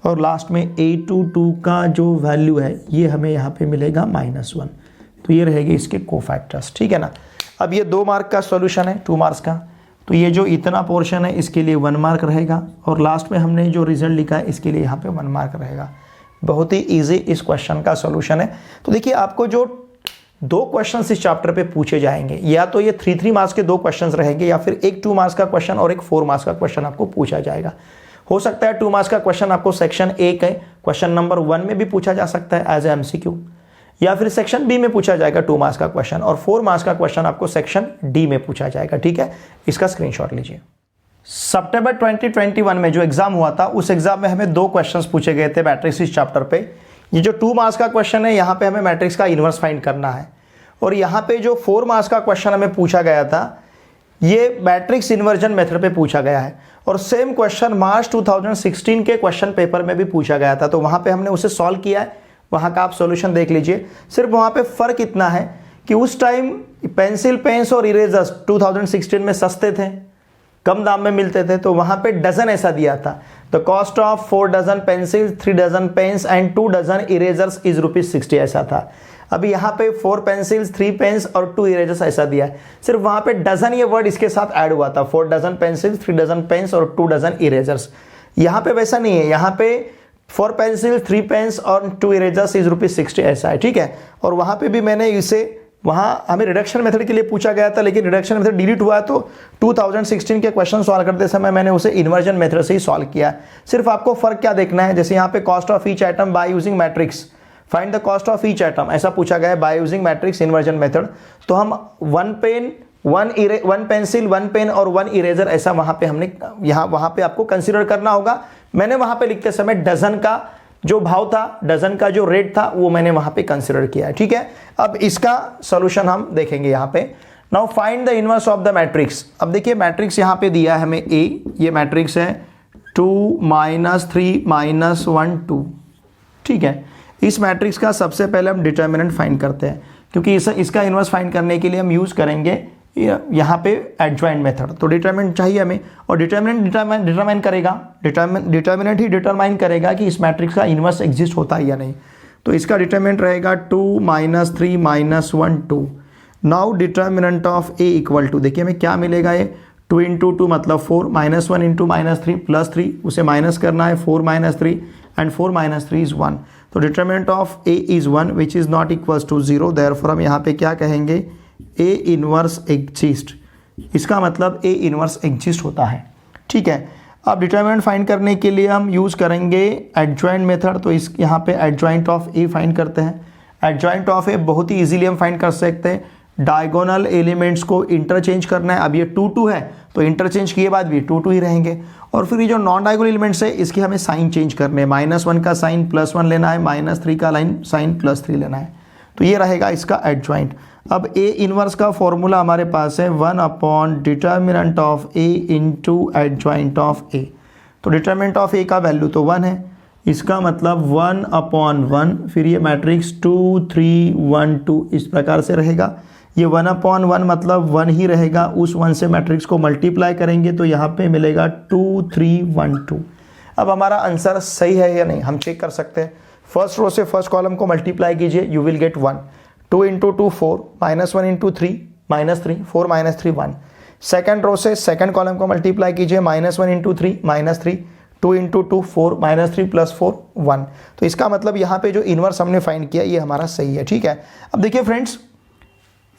और लास्ट में A22 का जो वैल्यू है ये हमें यहाँ पे मिलेगा -1। तो ये रहेगी इसके कोफैक्टर्स। ठीक है ना। अब ये 2 मार्क का सॉल्यूशन है, 2 मार्क्स का, तो ये जो इतना पोर्शन है इसके लिए 1 मार्क रहेगा, और लास्ट में हमने जो रिजल्ट लिखा है इसके लिए यहाँ पे 1 मार्क रहेगा। बहुत ही इजी इस क्वेश्चन का सॉल्यूशन है। तो देखिए आपको जो 2 क्वेश्चंस इस चैप्टर पे पूछे जाएंगे, या तो ये 3 मार्क्स के 2 क्वेश्चंस रहेंगे, या फिर एक 2 मार्क्स का क्वेश्चन और एक 4 मार्क्स का क्वेश्चन आपको पूछा जाएगा। हो सकता है 2 मार्क्स का क्वेश्चन आपको सेक्शन ए के क्वेश्चन नंबर 1 में भी पूछा जा सकता है एज ए MCQ, या फिर सेक्शन बी में पूछा जाएगा 2 मार्क्स का क्वेश्चन, और 4 मार्क्स का क्वेश्चन आपको सेक्शन डी में पूछा जाएगा। ठीक है, इसका स्क्रीनशॉट लीजिए। सितंबर 2021 में जो एग्जाम हुआ था उस एग्जाम में हमें 2 क्वेश्चंस पूछे गए थे मैट्रिक्स इस चैप्टर पे। ये जो 2 मार्क्स का क्वेश्चन है यहाँ पे हमें मैट्रिक्स का इनवर्स फाइंड करना है, और यहाँ पे जो 4 मार्क्स का क्वेश्चन हमें पूछा गया था ये मैट्रिक्स इन्वर्जन मेथड पे पूछा गया है, और सेम क्वेश्चन मार्च 2016 के क्वेश्चन पेपर में भी पूछा गया था। तो वहाँ पे हमने उसे सॉल्व किया है, वहाँ का आप सॉल्यूशन देख लीजिए। सिर्फ वहाँ पे फ़र्क इतना है कि उस टाइम पेंसिल, पेन्स और इरेजर्स 2016 में सस्ते थे, कम दाम में मिलते थे, तो वहाँ पे डजन ऐसा दिया था, the cost of 4 dozen pencil, 3 dozen pens and 2 dozen erasers is ₹60 ऐसा था। अभी यहाँ पे 4 पेंसिल्स, 3 पेन्स और 2 इरेजर्स ऐसा दिया है। सिर्फ वहाँ पे डजन ये वर्ड इसके साथ ऐड हुआ था, 4 डजन पेंसिल, 3 डजन पेन्स और 2 डजन इरेजर्स। यहाँ पे वैसा नहीं है, यहाँ पे 4 पेंसिल, 3 पेन्स और 2 इरेजर्स इज ₹60 ऐसा है। ठीक है, और वहाँ पे भी मैंने इसे, वहाँ हमें रिडक्शन मेथड के लिए पूछा गया था, लेकिन रिडक्शन मेथड डिलीट हुआ, तो 2016 के क्वेश्चन सॉल्व करते समय मैंने उसे इन्वर्जन मेथड से ही सॉल्व किया। सिर्फ आपको फर्क क्या देखना है, जैसे यहाँ पे cost of each item by using matrix, find the cost of each item ऐसा पूछा गया है by using matrix inversion method. तो हम 1 पेन, 1 पेंसिल, 1 पेन और 1 इरेजर ऐसा वहाँ पे हमने वहाँ पे आपको कंसिडर करना होगा। मैंने वहाँ पे लिखते समय डजन का जो भाव था, डजन का जो रेट था, वो मैंने वहाँ पे कंसिडर किया है। ठीक है, अब इसका सॉल्यूशन हम देखेंगे यहाँ पे। Now find the inverse of the matrix. अब देखिए मैट्रिक्स यहाँ पे दिया है हमें A, ये मैट्रिक्स है 2 -3 -1 2। ठीक है, इस मैट्रिक्स का सबसे पहले हम डिटर्मिनेंट फाइंड करते हैं, क्योंकि इसका इनवर्स फाइंड करने के लिए हम यूज़ करेंगे यहाँ पे एडजॉइंट मेथड। तो डिटर्मिनेंट चाहिए हमें, और डिटर्मिनेंट डिटरमाइन करेगा, डिटर्मिनेंट ही डिटरमाइन करेगा कि इस मैट्रिक्स का इनवर्स एग्जिस्ट होता है या नहीं। तो इसका डिटर्मिनेंट रहेगा 2 -3 -1 2। Now determinant of A equal to, देखिए हमें क्या मिलेगा, ये 2 × 2 मतलब 4, -1 × -3 +3, उसे माइनस करना है, 4 - 3 एंड 4 - 3 इज 1। तो determinant of A is 1 which is not equals to 0। Therefore हम यहाँ पे क्या कहेंगे, A इनवर्स एग्जिस्ट। इसका मतलब A इनवर्स एग्जिस्ट होता है। ठीक है, अब डिटरमिनेंट फाइंड करने के लिए हम यूज़ करेंगे एडजॉइंट मेथड। तो इस यहाँ पे एडजॉइंट ऑफ A फाइंड करते हैं। एडजॉइंट ऑफ A बहुत ही इजीली हम फाइंड कर सकते हैं। डायगोनल एलिमेंट्स को इंटरचेंज करना है। अब ये 2 2 है तो इंटरचेंज किए बाद भी 2 2 ही रहेंगे, और फिर ये जो नॉन डायगोनल एलिमेंट्स है इसके हमें साइन चेंज करने हैं। -1 का साइन +1 लेना है, -3 का साइन +3 लेना है। तो ये रहेगा इसका एडजॉइंट। अब A इनवर्स का फॉर्मूला हमारे पास है 1 determinant of A into adjoint of A। तो डिटर्मिनेंट ऑफ A का वैल्यू तो 1 है, इसका मतलब 1/1, फिर ये मैट्रिक्स 2 3 1 2 इस प्रकार से रहेगा। ये 1/1 मतलब 1 ही रहेगा, उस 1 से मैट्रिक्स को मल्टीप्लाई करेंगे तो यहाँ पे मिलेगा 2 3 1 2। अब हमारा आंसर सही है या नहीं हम चेक कर सकते हैं। फर्स्ट रो से फर्स्ट कॉलम को मल्टीप्लाई कीजिए, you will get 1। 2 × 2 4, -1 × 3 -3, 4 - 3 1। Second row से सेकंड कॉलम को मल्टीप्लाई कीजिए, -1 × 3 -3, 2 × 2 4, -3 + 4 1। तो इसका मतलब यहाँ पे जो इनवर्स हमने फाइंड किया ये हमारा सही है। ठीक है, अब देखिए फ्रेंड्स,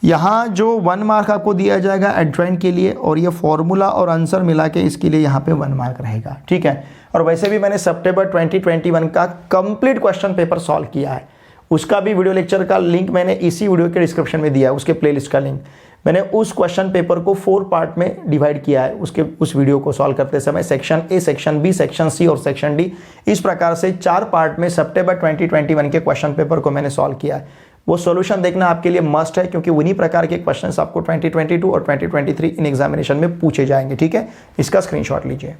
यहाँ जो 1 मार्क आपको दिया जाएगा एडजॉइंट के लिए, और ये फॉर्मूला और आंसर मिला के इसके लिए यहाँ पे 1 मार्क रहेगा, ठीक है। और वैसे भी मैंने सितंबर 2021 का कंप्लीट क्वेश्चन पेपर सॉल्व किया है, उसका भी वीडियो लेक्चर का लिंक मैंने इसी वीडियो के डिस्क्रिप्शन में दिया है, उसके प्लेलिस्ट का लिंक। मैंने उस क्वेश्चन पेपर को 4 पार्ट में डिवाइड किया है, उस वीडियो को सॉल्व करते समय section A, section B, section C और सेक्शन डी, इस प्रकार से 4 पार्ट में सितंबर 2021 के क्वेश्चन पेपर को मैंने सॉल्व किया है। वो सॉल्यूशन देखना आपके लिए मस्ट है, क्योंकि उन्हीं प्रकार के क्वेश्चंस आपको 2022 और 2023 इन एग्जामिनेशन में पूछे जाएंगे, ठीक है। इसका स्क्रीनशॉट लीजिए।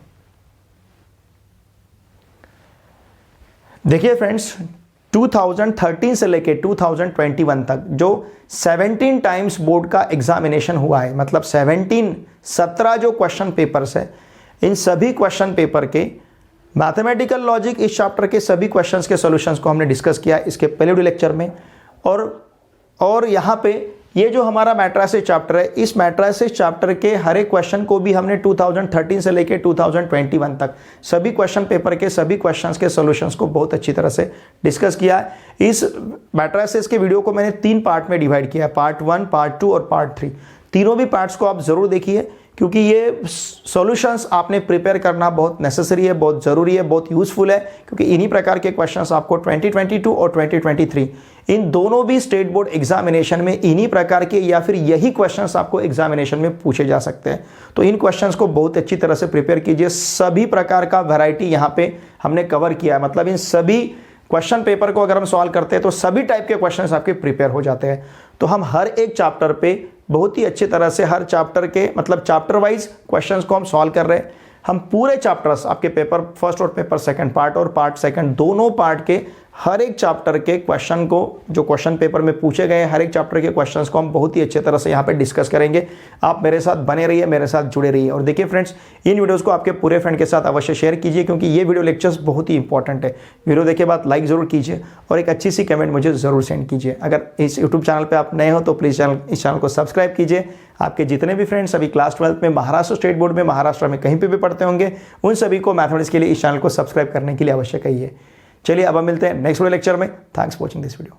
देखिए फ्रेंड्स, 2013 से लेके 2021 तक जो 17 टाइम्स बोर्ड का एग्जामिनेशन हुआ है, मतलब 17 जो क्वेश्चन पेपर्स है, इन सभी क्वेश्चन पेपर के मैथमेटिकल लॉजिक इस चैप्टर के सभी क्वेश्चंस के सॉल्यूशंस को हमने डिस्कस किया इसके पहले वीडियो लेक्चर में। और यहाँ पे ये जो हमारा मैट्रिसेस चैप्टर है, इस मैट्रिसेस चैप्टर के हर एक क्वेश्चन को भी हमने 2013 से लेके 2021 तक सभी क्वेश्चन पेपर के सभी क्वेश्चंस के सॉल्यूशंस को बहुत अच्छी तरह से डिस्कस किया है। इस मैट्रिसेस के वीडियो को मैंने 3 पार्ट में डिवाइड किया है, पार्ट 1, पार्ट 2 और पार्ट 3। तीनों भी पार्ट्स को आप जरूर देखिए, क्योंकि ये सॉल्यूशंस आपने प्रिपेयर करना बहुत नेसेसरी है, बहुत ज़रूरी है, बहुत यूज़फुल है, क्योंकि इन्हीं प्रकार के क्वेश्चंस आपको 2022 और 2023 इन दोनों भी स्टेट बोर्ड एग्जामिनेशन में इन्हीं प्रकार के या फिर यही क्वेश्चंस आपको एग्जामिनेशन में पूछे जा सकते हैं। तो इन क्वेश्चंस को बहुत अच्छी तरह से प्रिपेयर कीजिए। सभी प्रकार का वैरायटी यहाँ पे हमने कवर किया है, मतलब इन सभी क्वेश्चन पेपर को अगर हम सॉल्व करते हैं तो सभी टाइप के क्वेश्चंस आपके प्रिपेयर हो जाते हैं। तो हम हर एक चैप्टर पे बहुत ही अच्छी तरह से हर चैप्टर के मतलब चैप्टर वाइज क्वेश्चंस को हम सॉल्व कर रहे हैं। हम पूरे चैप्टर्स आपके पेपर फर्स्ट और पेपर सेकंड पार्ट और पार्ट सेकंड दोनों पार्ट के हर एक चैप्टर के क्वेश्चन को जो क्वेश्चन पेपर में पूछे गए हर एक चैप्टर के क्वेश्चंस को हम बहुत ही अच्छे तरह से यहाँ पे डिस्कस करेंगे। आप मेरे साथ बने रहिए, मेरे साथ जुड़े रहिए। और देखिए फ्रेंड्स, इन वीडियोस को आपके पूरे फ्रेंड के साथ अवश्य शेयर कीजिए, क्योंकि ये वीडियो लेक्चर्स बहुत ही इंपॉर्टेंट है। वीडियो देखे बाद लाइक जरूर कीजिए और एक अच्छी सी कमेंट मुझे जरूर सेंड कीजिए। अगर इस यूट्यूब चैनल पर आप नए हो तो प्लीज़ इस चैनल को सब्सक्राइब कीजिए। आपके जितने भी फ्रेंड्स अभी क्लास 12 में महाराष्ट्र स्टेट बोर्ड में महाराष्ट्र में कहीं पे भी पढ़ते होंगे, उन सभी को मैथमेटिक्स के लिए इस चैनल को सब्सक्राइब करने के लिए अवश्य कहिए। चलिए अब हम मिलते हैं नेक्स्ट वीडियो लेक्चर में। Thanks for watching this video.